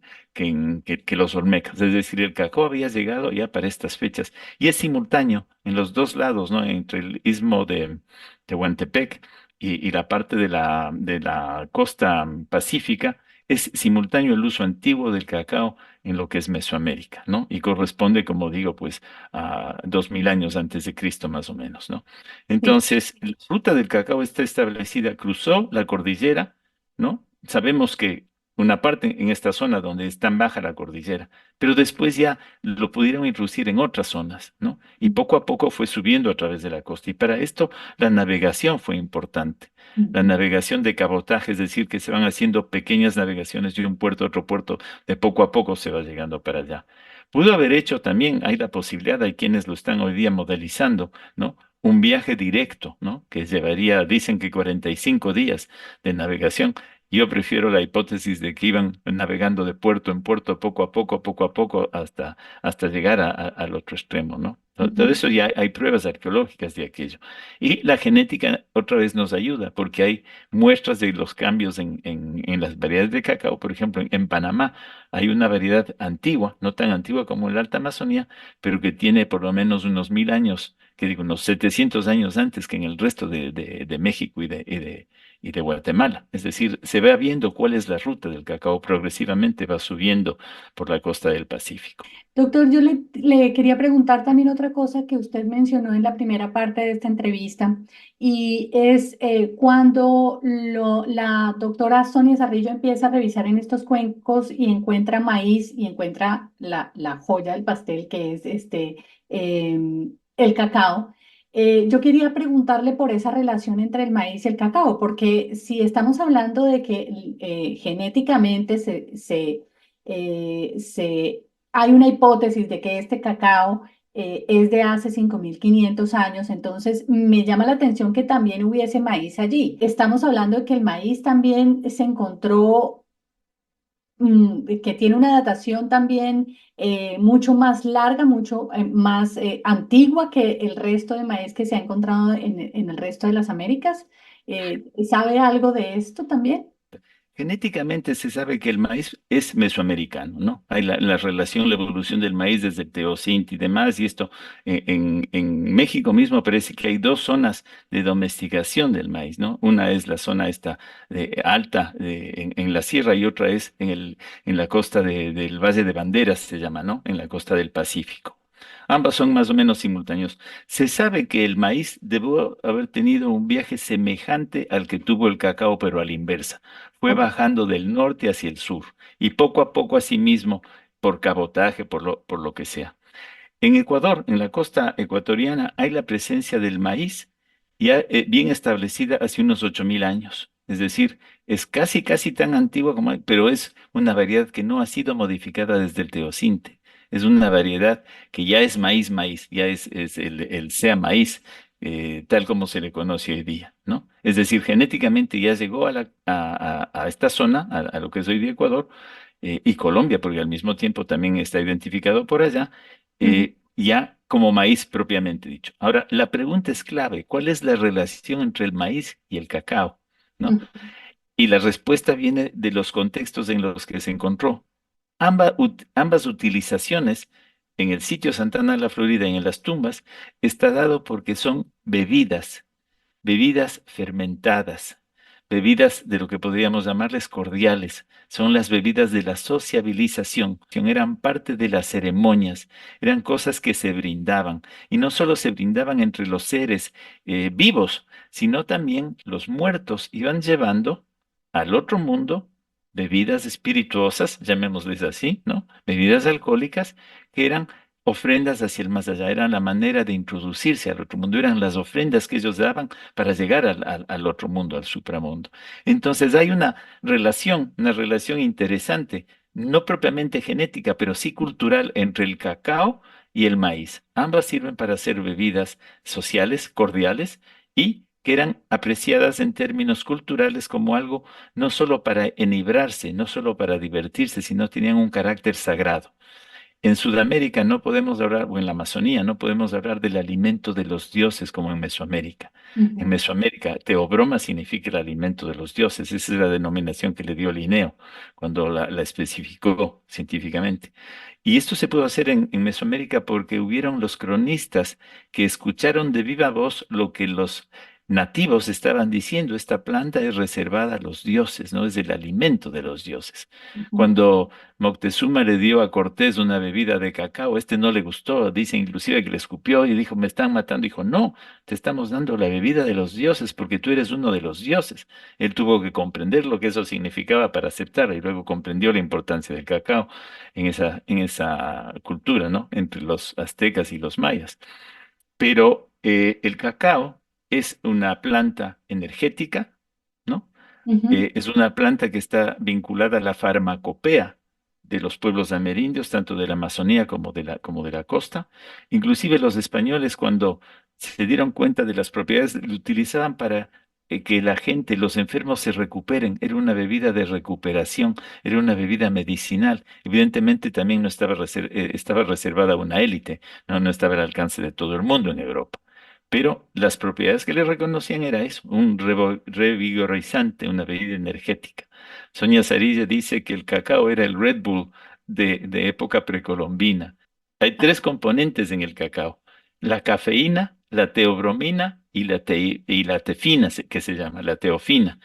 los olmecas, es decir, el cacao había llegado ya para estas fechas, y es simultáneo en los dos lados, ¿no? Entre el istmo de Tehuantepec y la parte de la costa pacífica, es simultáneo el uso antiguo del cacao en lo que es Mesoamérica, ¿no? Y corresponde, como digo, pues a 2000 años antes de Cristo más o menos, ¿no? Sí. Entonces, la ruta del cacao está establecida, cruzó la cordillera, ¿no? Sabemos que una parte en esta zona donde es tan baja la cordillera, pero después ya lo pudieron introducir en otras zonas, ¿no? Y poco a poco fue subiendo a través de la costa. Y para esto la navegación fue importante. La Ujú. navegación de cabotaje, es decir, que se van haciendo pequeñas navegaciones de un puerto a otro puerto, de poco a poco se va llegando para allá. Pudo haber hecho también, hay la posibilidad, hay quienes lo están hoy día modelizando, ¿no? Un viaje directo, ¿no? Que llevaría, dicen que 45 días de navegación. Yo prefiero la hipótesis de que iban navegando de puerto en puerto, poco a poco, hasta llegar al otro extremo, ¿no? Todo Ujú. eso ya hay pruebas arqueológicas de aquello. Y la genética otra vez nos ayuda, porque hay muestras de los cambios en las variedades de cacao. Por ejemplo, en Panamá hay una variedad antigua, no tan antigua como en la Alta Amazonía, pero que tiene por lo menos unos 1000 años, que digo, unos 700 años antes que en el resto de México y de Guatemala. Es decir, se va viendo cuál es la ruta del cacao, progresivamente va subiendo por la costa del Pacífico. Doctor, yo le quería preguntar también otra cosa que usted mencionó en la primera parte de esta entrevista y es cuando la doctora Sonia Zarrillo empieza a revisar en estos cuencos y encuentra maíz y encuentra la joya del pastel que es el cacao. Yo quería preguntarle por esa relación entre el maíz y el cacao, porque si estamos hablando de que genéticamente se hay una hipótesis de que este cacao es de hace 5500 años, entonces me llama la atención que también hubiese maíz allí. Estamos hablando de que el maíz también se encontró, que tiene una datación también mucho más larga, mucho más antigua que el resto de maíz que se ha encontrado en el resto de las Américas. ¿Sabe algo de esto también? Genéticamente se sabe que el maíz es mesoamericano, ¿no? Hay la relación, la evolución del maíz desde el Teosinte y demás, y esto en México mismo parece que hay dos zonas de domesticación del maíz, ¿no? Una es la zona esta alta en la sierra y otra es en la costa del Valle de Banderas, se llama, ¿no? En la costa del Pacífico. Ambas son más o menos simultáneos. Se sabe que el maíz debió haber tenido un viaje semejante al que tuvo el cacao, pero a la inversa. Fue Ok. bajando del norte hacia el sur y poco a poco asimismo, por cabotaje, por lo que sea. En Ecuador, en la costa ecuatoriana, hay la presencia del maíz ya bien establecida hace unos 8000 años. Es decir, es casi, casi tan antigua como, pero es una variedad que no ha sido modificada desde el Teocinte. Es una variedad que ya es maíz, maíz, ya es el sea maíz, tal como se le conoce hoy día, ¿no? Es decir, genéticamente ya llegó a esta zona, a lo que es hoy día Ecuador, y Colombia, porque al mismo tiempo también está identificado por allá Ujú. ya como maíz propiamente dicho. Ahora, la pregunta es clave, ¿cuál es la relación entre el maíz y el cacao? ¿No? Ujú. Y la respuesta viene de los contextos en los que se encontró. Ambas utilizaciones en el sitio Santana de la Florida y en las tumbas está dado porque son bebidas fermentadas, bebidas de lo que podríamos llamarles cordiales. Son las bebidas de la sociabilización, que eran parte de las ceremonias, eran cosas que se brindaban. Y no solo se brindaban entre los seres vivos, sino también los muertos iban llevando al otro mundo bebidas espirituosas, llamémosles así, ¿no? Bebidas alcohólicas que eran ofrendas hacia el más allá, era la manera de introducirse al otro mundo, eran las ofrendas que ellos daban para llegar al otro mundo, al supramundo. Entonces hay una relación interesante, no propiamente genética, pero sí cultural entre el cacao y el maíz. Ambas sirven para hacer bebidas sociales, cordiales, y que eran apreciadas en términos culturales como algo no solo para enhibrarse, no solo para divertirse, sino tenían un carácter sagrado. En Sudamérica no podemos hablar, o en la Amazonía, no podemos hablar del alimento de los dioses como en Mesoamérica. En Ujú, Mesoamérica, teobroma significa el alimento de los dioses. Esa es la denominación que le dio Linneo cuando la especificó científicamente. Y esto se pudo hacer en Mesoamérica porque hubieron los cronistas que escucharon de viva voz lo que los nativos estaban diciendo. Esta planta es reservada a los dioses, no es el alimento de los dioses. ujú. Cuando Moctezuma le dio a Cortés una bebida de cacao, este no le gustó, dice inclusive que le escupió y dijo, me están matando. Dijo, no, te estamos dando la bebida de los dioses porque tú eres uno de los dioses. Él tuvo que comprender lo que eso significaba para aceptarla y luego comprendió la importancia del cacao en esa cultura, ¿no? Entre los aztecas y los mayas. Pero el cacao es una planta energética, ¿no? Ujú, Es una planta que está vinculada a la farmacopea de los pueblos amerindios, tanto de la Amazonía como de la costa. Inclusive los españoles, cuando se dieron cuenta de las propiedades, lo utilizaban para que la gente, los enfermos, se recuperen. Era una bebida de recuperación, era una bebida medicinal. Evidentemente también no estaba, estaba reservada a una élite, no, no estaba al alcance de todo el mundo en Europa. Pero las propiedades que le reconocían era eso, un revigorizante, una bebida energética. Sonia Sarilla dice que el cacao era el Red Bull de época precolombina. Hay tres componentes en el cacao: la cafeína, la teobromina y la tefina, que se llama, la teofina.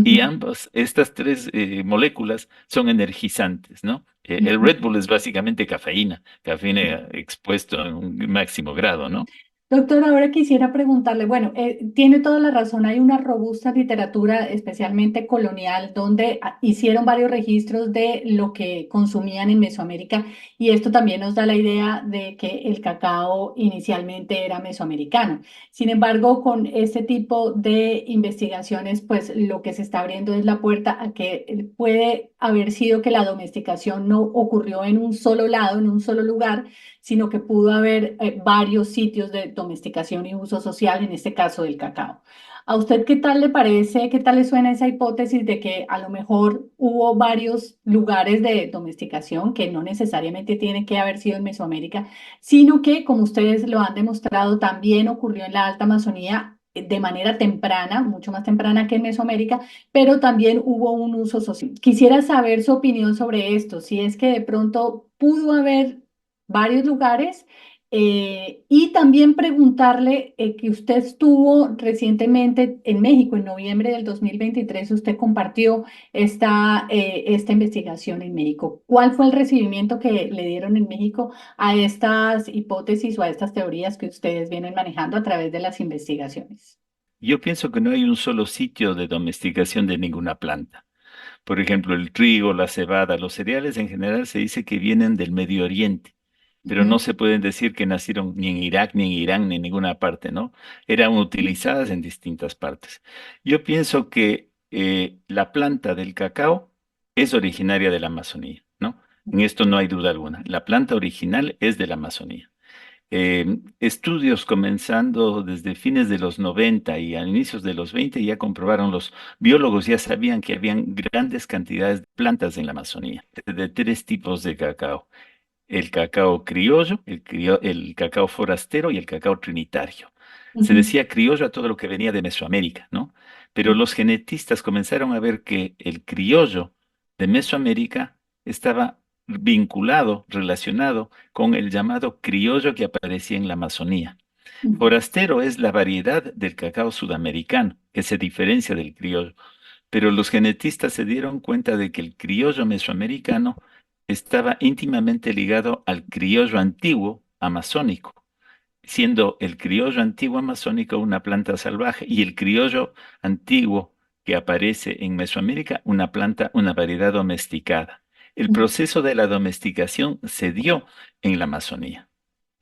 Y ujú, ambas, estas tres moléculas son energizantes, ¿no? El ujú. Red Bull es básicamente cafeína, cafeína expuesto en un máximo grado, ¿no? Doctor, ahora quisiera preguntarle, bueno, tiene toda la razón, hay una robusta literatura, especialmente colonial, donde hicieron varios registros de lo que consumían en Mesoamérica y esto también nos da la idea de que el cacao inicialmente era mesoamericano. Sin embargo, con este tipo de investigaciones, pues lo que se está abriendo es la puerta a que puede haber sido que la domesticación no ocurrió en un solo lado, en un solo lugar, sino que pudo haber varios sitios de domesticación y uso social, en este caso del cacao. ¿A usted qué tal le parece, qué tal le suena esa hipótesis de que a lo mejor hubo varios lugares de domesticación que no necesariamente tiene que haber sido en Mesoamérica, sino que, como ustedes lo han demostrado, también ocurrió en la Alta Amazonía de manera temprana, mucho más temprana que en Mesoamérica, pero también hubo un uso social? Quisiera saber su opinión sobre esto, si es que de pronto pudo haber varios lugares y también preguntarle que usted estuvo recientemente en México, en noviembre del 2023, usted compartió esta investigación en México. ¿Cuál fue el recibimiento que le dieron en México a estas hipótesis o a estas teorías que ustedes vienen manejando a través de las investigaciones? Yo pienso que no hay un solo sitio de domesticación de ninguna planta. Por ejemplo, el trigo, la cebada, los cereales en general se dice que vienen del Medio Oriente, pero no Ujú, se pueden decir que nacieron ni en Irak, ni en Irán, ni en ninguna parte, ¿no? Eran utilizadas en distintas partes. Yo pienso que la planta del cacao es originaria de la Amazonía, ¿no? En esto no hay duda alguna. La planta original es de la Amazonía. Estudios comenzando desde fines de los 90 y a inicios de los 20 ya comprobaron, los biólogos ya sabían que habían grandes cantidades de plantas en la Amazonía, de tres tipos de cacao: el cacao criollo, el cacao forastero y el cacao trinitario. Se ujú, decía criollo a todo lo que venía de Mesoamérica, ¿no? Pero los genetistas comenzaron a ver que el criollo de Mesoamérica estaba vinculado, relacionado con el llamado criollo que aparecía en la Amazonía. ujú, Forastero es la variedad del cacao sudamericano, que se diferencia del criollo, pero los genetistas se dieron cuenta de que el criollo mesoamericano estaba íntimamente ligado al criollo antiguo amazónico, siendo el criollo antiguo amazónico una planta salvaje y el criollo antiguo que aparece en Mesoamérica una planta, una variedad domesticada. El ujú. proceso de la domesticación se dio en la Amazonía.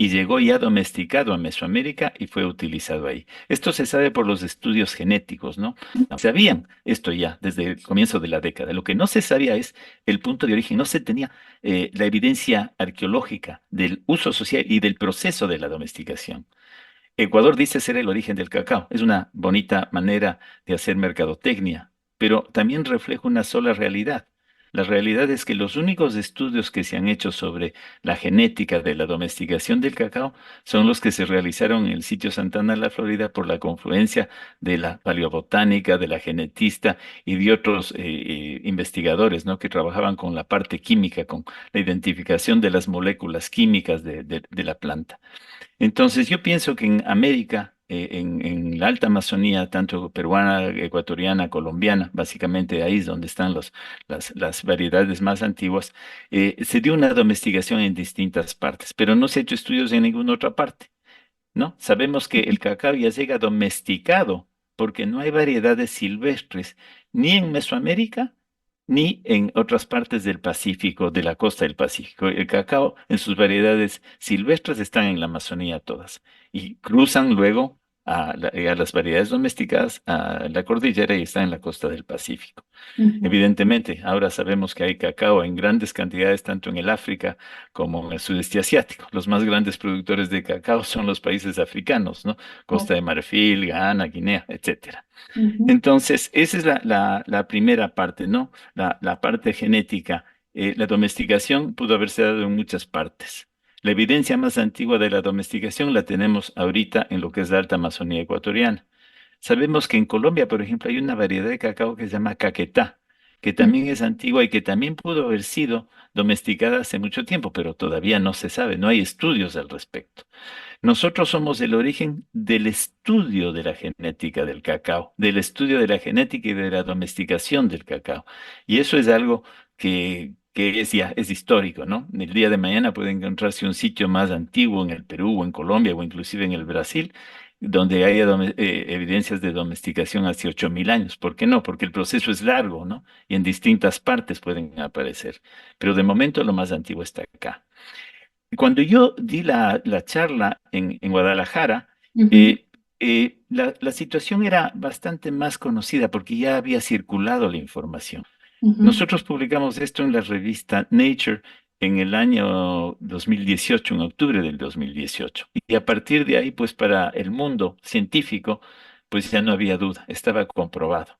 y llegó ya domesticado a Mesoamérica y fue utilizado ahí. Esto se sabe por los estudios genéticos, ¿no? Sabían esto ya desde el comienzo de la década. Lo que no se sabía es el punto de origen. No se tenía la evidencia arqueológica del uso social y del proceso de la domesticación. Ecuador dice ser el origen del cacao. Es una bonita manera de hacer mercadotecnia, pero también refleja una sola realidad. La realidad es que los únicos estudios que se han hecho sobre la genética de la domesticación del cacao son los que se realizaron en el sitio Santana, en la Florida, por la confluencia de la paleobotánica, de la genetista y de otros investigadores, ¿no? Que trabajaban con la parte química, con la identificación de las moléculas químicas de la planta. Entonces, yo pienso que en América, en la alta Amazonía, tanto peruana, ecuatoriana, colombiana, básicamente ahí es donde están las variedades más antiguas, se dio una domesticación en distintas partes, pero no se ha hecho estudios en ninguna otra parte. ¿No? Sabemos que el cacao ya llega domesticado porque no hay variedades silvestres ni en Mesoamérica ni en otras partes del Pacífico, de la costa del Pacífico. El cacao en sus variedades silvestres están en la Amazonía todas y cruzan luego a las variedades domesticadas a la cordillera y están en la costa del Pacífico. Ujú. Evidentemente, ahora sabemos que hay cacao en grandes cantidades tanto en el África como en el sudeste asiático. Los más grandes productores de cacao son los países africanos, ¿no? Costa de Ok. Marfil, Ghana, Guinea, etcétera. Ujú, Entonces, esa es la primera parte, ¿no? La parte genética. La domesticación pudo haberse dado en muchas partes. La evidencia más antigua de la domesticación la tenemos ahorita en lo que es la Alta Amazonía ecuatoriana. Sabemos que en Colombia, por ejemplo, hay una variedad de cacao que se llama caquetá, que también es antigua y que también pudo haber sido domesticada hace mucho tiempo, pero todavía no se sabe, no hay estudios al respecto. Nosotros somos el origen del estudio de la genética del cacao, del estudio de la genética y de la domesticación del cacao. Y eso es algo que es ya, es histórico, ¿no? El día de mañana puede encontrarse un sitio más antiguo en el Perú o en Colombia o inclusive en el Brasil, donde haya evidencias de domesticación hace 8.000 años. ¿Por qué no? Porque el proceso es largo, ¿no? Y en distintas partes pueden aparecer. Pero de momento lo más antiguo está acá. Cuando yo di la charla en Guadalajara, ujú, eh, la situación era bastante más conocida porque ya había circulado la información. ujú, Nosotros publicamos esto en la revista Nature en el año 2018, en octubre del 2018. Y a partir de ahí, pues para el mundo científico, pues ya no había duda, estaba comprobado.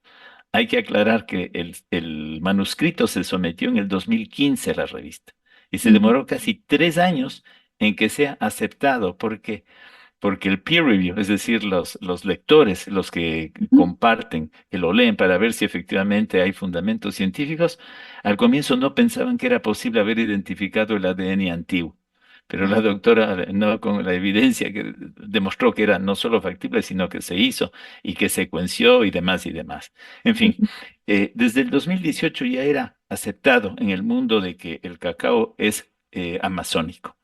Hay que aclarar que el manuscrito se sometió en el 2015 a la revista y se ujú, demoró casi 3 años en que sea aceptado. ¿Por qué? Porque el peer review, es decir, los lectores, los que ujú. comparten, que lo leen para ver si efectivamente hay fundamentos científicos, al comienzo no pensaban que era posible haber identificado el ADN antiguo. Pero la doctora, no con la evidencia que demostró que era no solo factible, sino que se hizo y que secuenció y demás y demás. En fin, desde el 2018 ya era aceptado en el mundo de que el cacao es amazónico.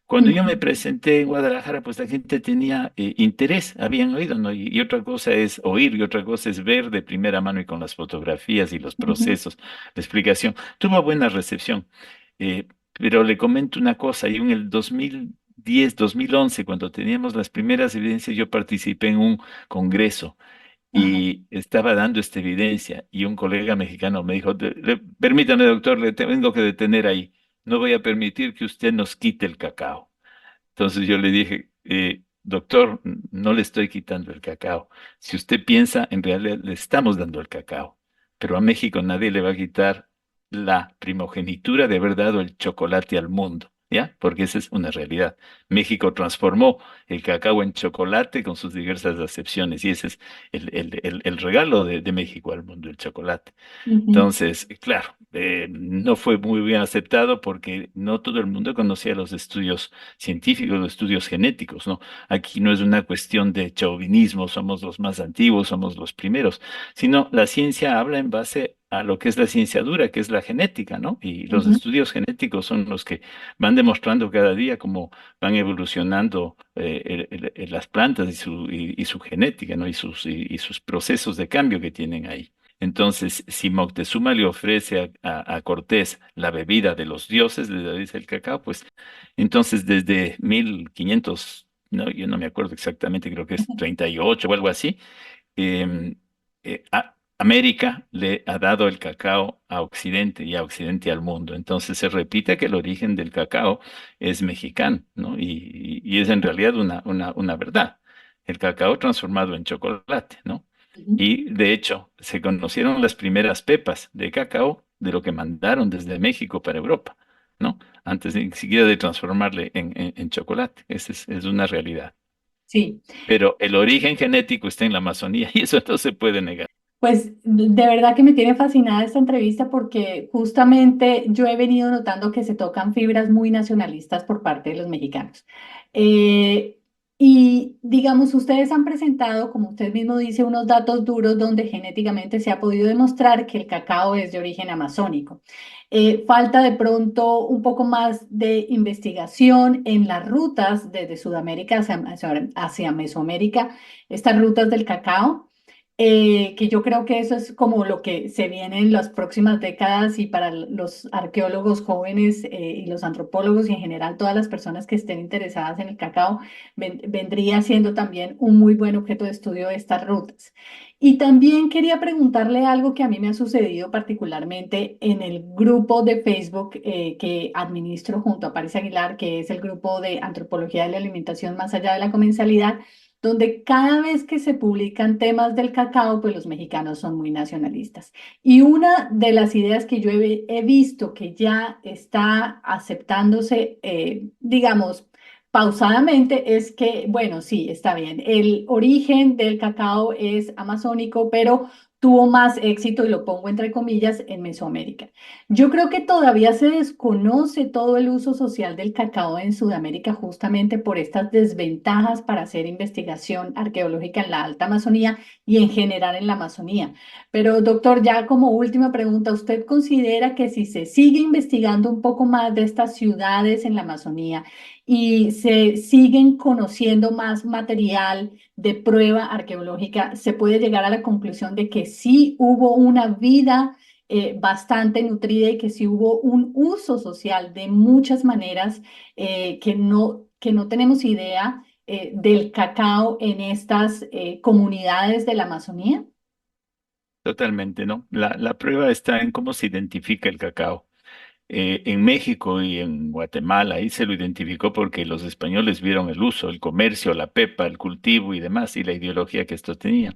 Cuando yo me Ujú, presenté en Guadalajara, pues la gente tenía interés, habían oído, ¿no? Y otra cosa es oír y otra cosa es ver de primera mano y con las fotografías y los ujú, procesos, la explicación. Tuvo buena recepción, pero le comento una cosa, y en el 2010, 2011, cuando teníamos las primeras evidencias, yo participé en un congreso ajá, y estaba dando esta evidencia y un colega mexicano me dijo, Permítame, doctor, le tengo que detener ahí. No voy a permitir que usted nos quite el cacao." Entonces yo le dije, doctor, no le estoy quitando el cacao. Si usted piensa, en realidad le estamos dando el cacao. Pero a México nadie le va a quitar la primogenitura de haber dado el chocolate al mundo, ¿ya? Porque esa es una realidad. México transformó el cacao en chocolate con sus diversas acepciones y ese es el regalo de México al mundo, el chocolate. ujú, Entonces, claro, no fue muy bien aceptado porque no todo el mundo conocía los estudios científicos, los estudios genéticos, ¿no? Aquí no es una cuestión de chauvinismo, somos los más antiguos, somos los primeros, sino la ciencia habla en base a lo que es la ciencia dura, que es la genética, ¿no? Y los ujú, estudios genéticos son los que van demostrando cada día cómo van evolucionando las plantas y su genética, ¿no? Y sus procesos de cambio que tienen ahí. Entonces, si Moctezuma le ofrece a Cortés la bebida de los dioses, le dice el cacao, pues entonces desde 1500, no, yo no me acuerdo exactamente, creo que es 38 o algo así, eh, América le ha dado el cacao a Occidente y a Occidente al mundo. Entonces se repite que el origen del cacao es mexicano, ¿no? Y es en realidad una verdad. El cacao transformado en chocolate, ¿no? Ujú. Y de hecho, se conocieron las primeras pepas de cacao de lo que mandaron desde México para Europa, ¿no? Antes ni siquiera de transformarle en chocolate. Esa es una realidad. Sí. Pero el origen genético está en la Amazonía y eso no se puede negar. Pues de verdad que me tiene fascinada esta entrevista porque justamente yo he venido notando que se tocan fibras muy nacionalistas por parte de los mexicanos. Eh, y digamos, ustedes han presentado, como usted mismo dice, unos datos duros donde genéticamente se ha podido demostrar que el cacao es de origen amazónico. Falta de pronto un poco más de investigación en las rutas desde Sudamérica hacia Mesoamérica, estas rutas del cacao, que yo creo que eso es como lo que se viene en las próximas décadas y para los arqueólogos jóvenes y los antropólogos y en general todas las personas que estén interesadas en el cacao, vendría siendo también un muy buen objeto de estudio de estas rutas. Y también quería preguntarle algo que a mí me ha sucedido particularmente en el grupo de Facebook que administro junto a Paris Aguilar, que es el grupo de antropología de la alimentación más allá de la comensalidad, donde cada vez que se publican temas del cacao, pues los mexicanos son muy nacionalistas. Y una de las ideas que yo he visto que ya está aceptándose, digamos, pausadamente, es que, bueno, sí, está bien, el origen del cacao es amazónico, pero tuvo más éxito, y lo pongo entre comillas, en Mesoamérica. Yo creo que todavía se desconoce todo el uso social del cacao en Sudamérica justamente por estas desventajas para hacer investigación arqueológica en la Alta Amazonía y en general en la Amazonía. Pero doctor, ya como última pregunta, ¿usted considera que si se sigue investigando un poco más de estas ciudades en la Amazonía y se siguen conociendo más material de prueba arqueológica, se puede llegar a la conclusión de que sí hubo una vida bastante nutrida y que sí hubo un uso social de muchas maneras que no tenemos idea del cacao en estas comunidades de la Amazonía? Totalmente, ¿no? La prueba está en cómo se identifica el cacao. En México y en Guatemala, ahí se lo identificó porque los españoles vieron el uso, el comercio, la pepa, el cultivo y demás, y la ideología que estos tenían.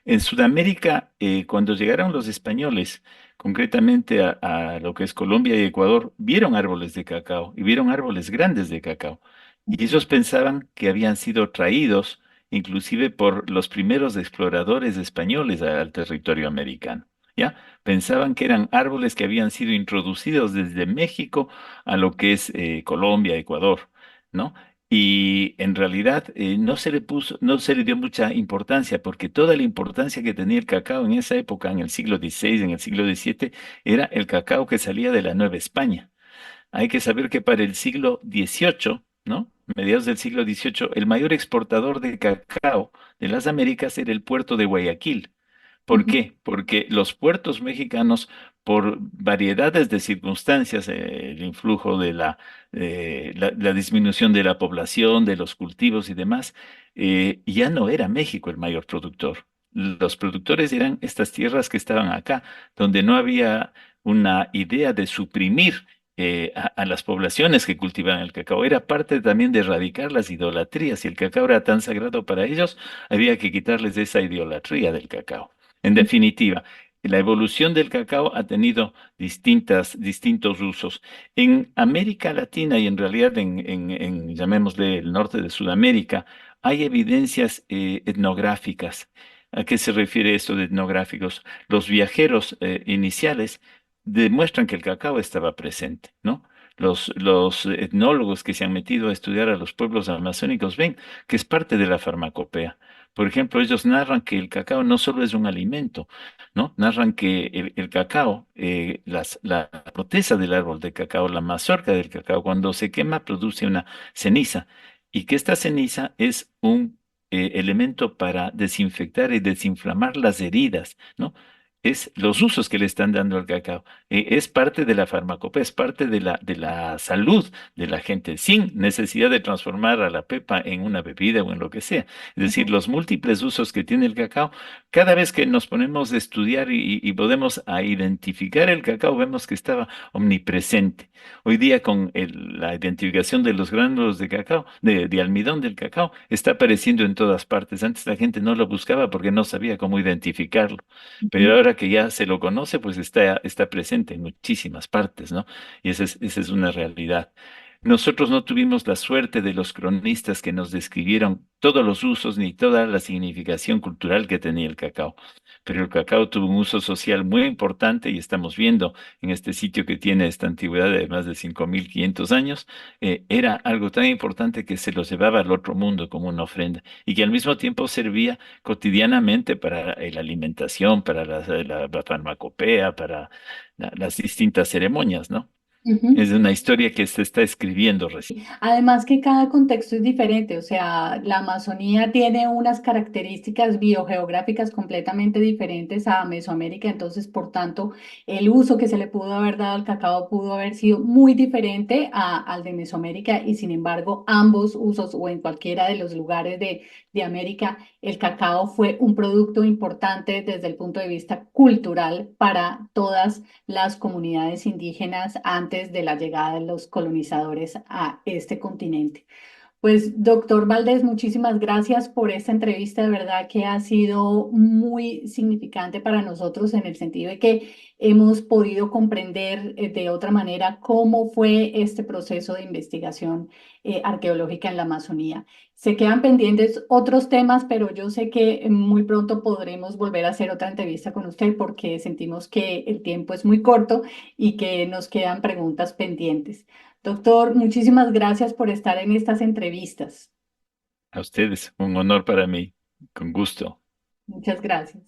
En Sudamérica, cuando llegaron los españoles, concretamente a lo que es Colombia y Ecuador, vieron árboles de cacao y vieron árboles grandes de cacao. Y ellos pensaban que habían sido traídos inclusive por los primeros exploradores españoles al territorio americano. ¿Ya? Pensaban que eran árboles que habían sido introducidos desde México a lo que es Colombia, Ecuador, ¿no? Y en realidad no se le dio mucha importancia, porque toda la importancia que tenía el cacao en esa época, en el siglo XVI, en el siglo XVII, era el cacao que salía de la Nueva España. Hay que saber que para el siglo XVIII, ¿no? Mediados del siglo XVIII, el mayor exportador de cacao de las Américas era el puerto de Guayaquil. ¿Por Ujú, qué? Porque los puertos mexicanos, por variedades de circunstancias, el influjo de la disminución de la población, de los cultivos y demás, ya no era México el mayor productor. Los productores eran estas tierras que estaban acá, donde no había una idea de suprimir a las poblaciones que cultivaban el cacao. Era parte también de erradicar las idolatrías. Si el cacao era tan sagrado para ellos, había que quitarles esa idolatría del cacao. En definitiva, la evolución del cacao ha tenido distintos usos. En América Latina y en realidad llamémosle el norte de Sudamérica, hay evidencias etnográficas. ¿A qué se refiere esto de etnográficos? Los viajeros iniciales demuestran que el cacao estaba presente, ¿no? Los etnólogos que se han metido a estudiar a los pueblos amazónicos ven que es parte de la farmacopea. Por ejemplo, ellos narran que el cacao no solo es un alimento, ¿no? Narran que el cacao, la corteza del árbol de cacao, la mazorca del cacao, cuando se quema produce una ceniza y que esta ceniza es un elemento para desinfectar y desinflamar las heridas, ¿no? es los usos que le están dando al cacao. Es parte de la farmacopea, es parte de la salud de la gente, sin necesidad de transformar a la pepa en una bebida o en lo que sea. Es decir, Ujú, los múltiples usos que tiene el cacao, cada vez que nos ponemos a estudiar y podemos a identificar el cacao, vemos que estaba omnipresente. Hoy día con la identificación de los gránulos de cacao, de almidón del cacao, está apareciendo en todas partes. Antes la gente no lo buscaba porque no sabía cómo identificarlo. Pero ujú, ahora que ya se lo conoce, pues está presente en muchísimas partes, ¿no? Y esa es una realidad. Nosotros no tuvimos la suerte de los cronistas que nos describieron todos los usos ni toda la significación cultural que tenía el cacao. Pero el cacao tuvo un uso social muy importante y estamos viendo en este sitio que tiene esta antigüedad de más de 5.500 años, era algo tan importante que se los llevaba al otro mundo como una ofrenda y que al mismo tiempo servía cotidianamente para la alimentación, para la farmacopea, para las distintas ceremonias, ¿no? ujú. Es una historia que se está escribiendo recién. Además que cada contexto es diferente, o sea, la Amazonía tiene unas características biogeográficas completamente diferentes a Mesoamérica, entonces, por tanto, el uso que se le pudo haber dado al cacao pudo haber sido muy diferente al de Mesoamérica y, sin embargo, ambos usos o en cualquiera de los lugares de América, el cacao fue un producto importante desde el punto de vista cultural para todas las comunidades indígenas antes de la llegada de los colonizadores a este continente. Pues, doctor Valdés, muchísimas gracias por esta entrevista. De verdad que ha sido muy significante para nosotros en el sentido de que hemos podido comprender de otra manera cómo fue este proceso de investigación arqueológica en la Amazonía. Se quedan pendientes otros temas, pero yo sé que muy pronto podremos volver a hacer otra entrevista con usted porque sentimos que el tiempo es muy corto y que nos quedan preguntas pendientes. Doctor, muchísimas gracias por estar en estas entrevistas. A ustedes, un honor para mí, con gusto. Muchas gracias.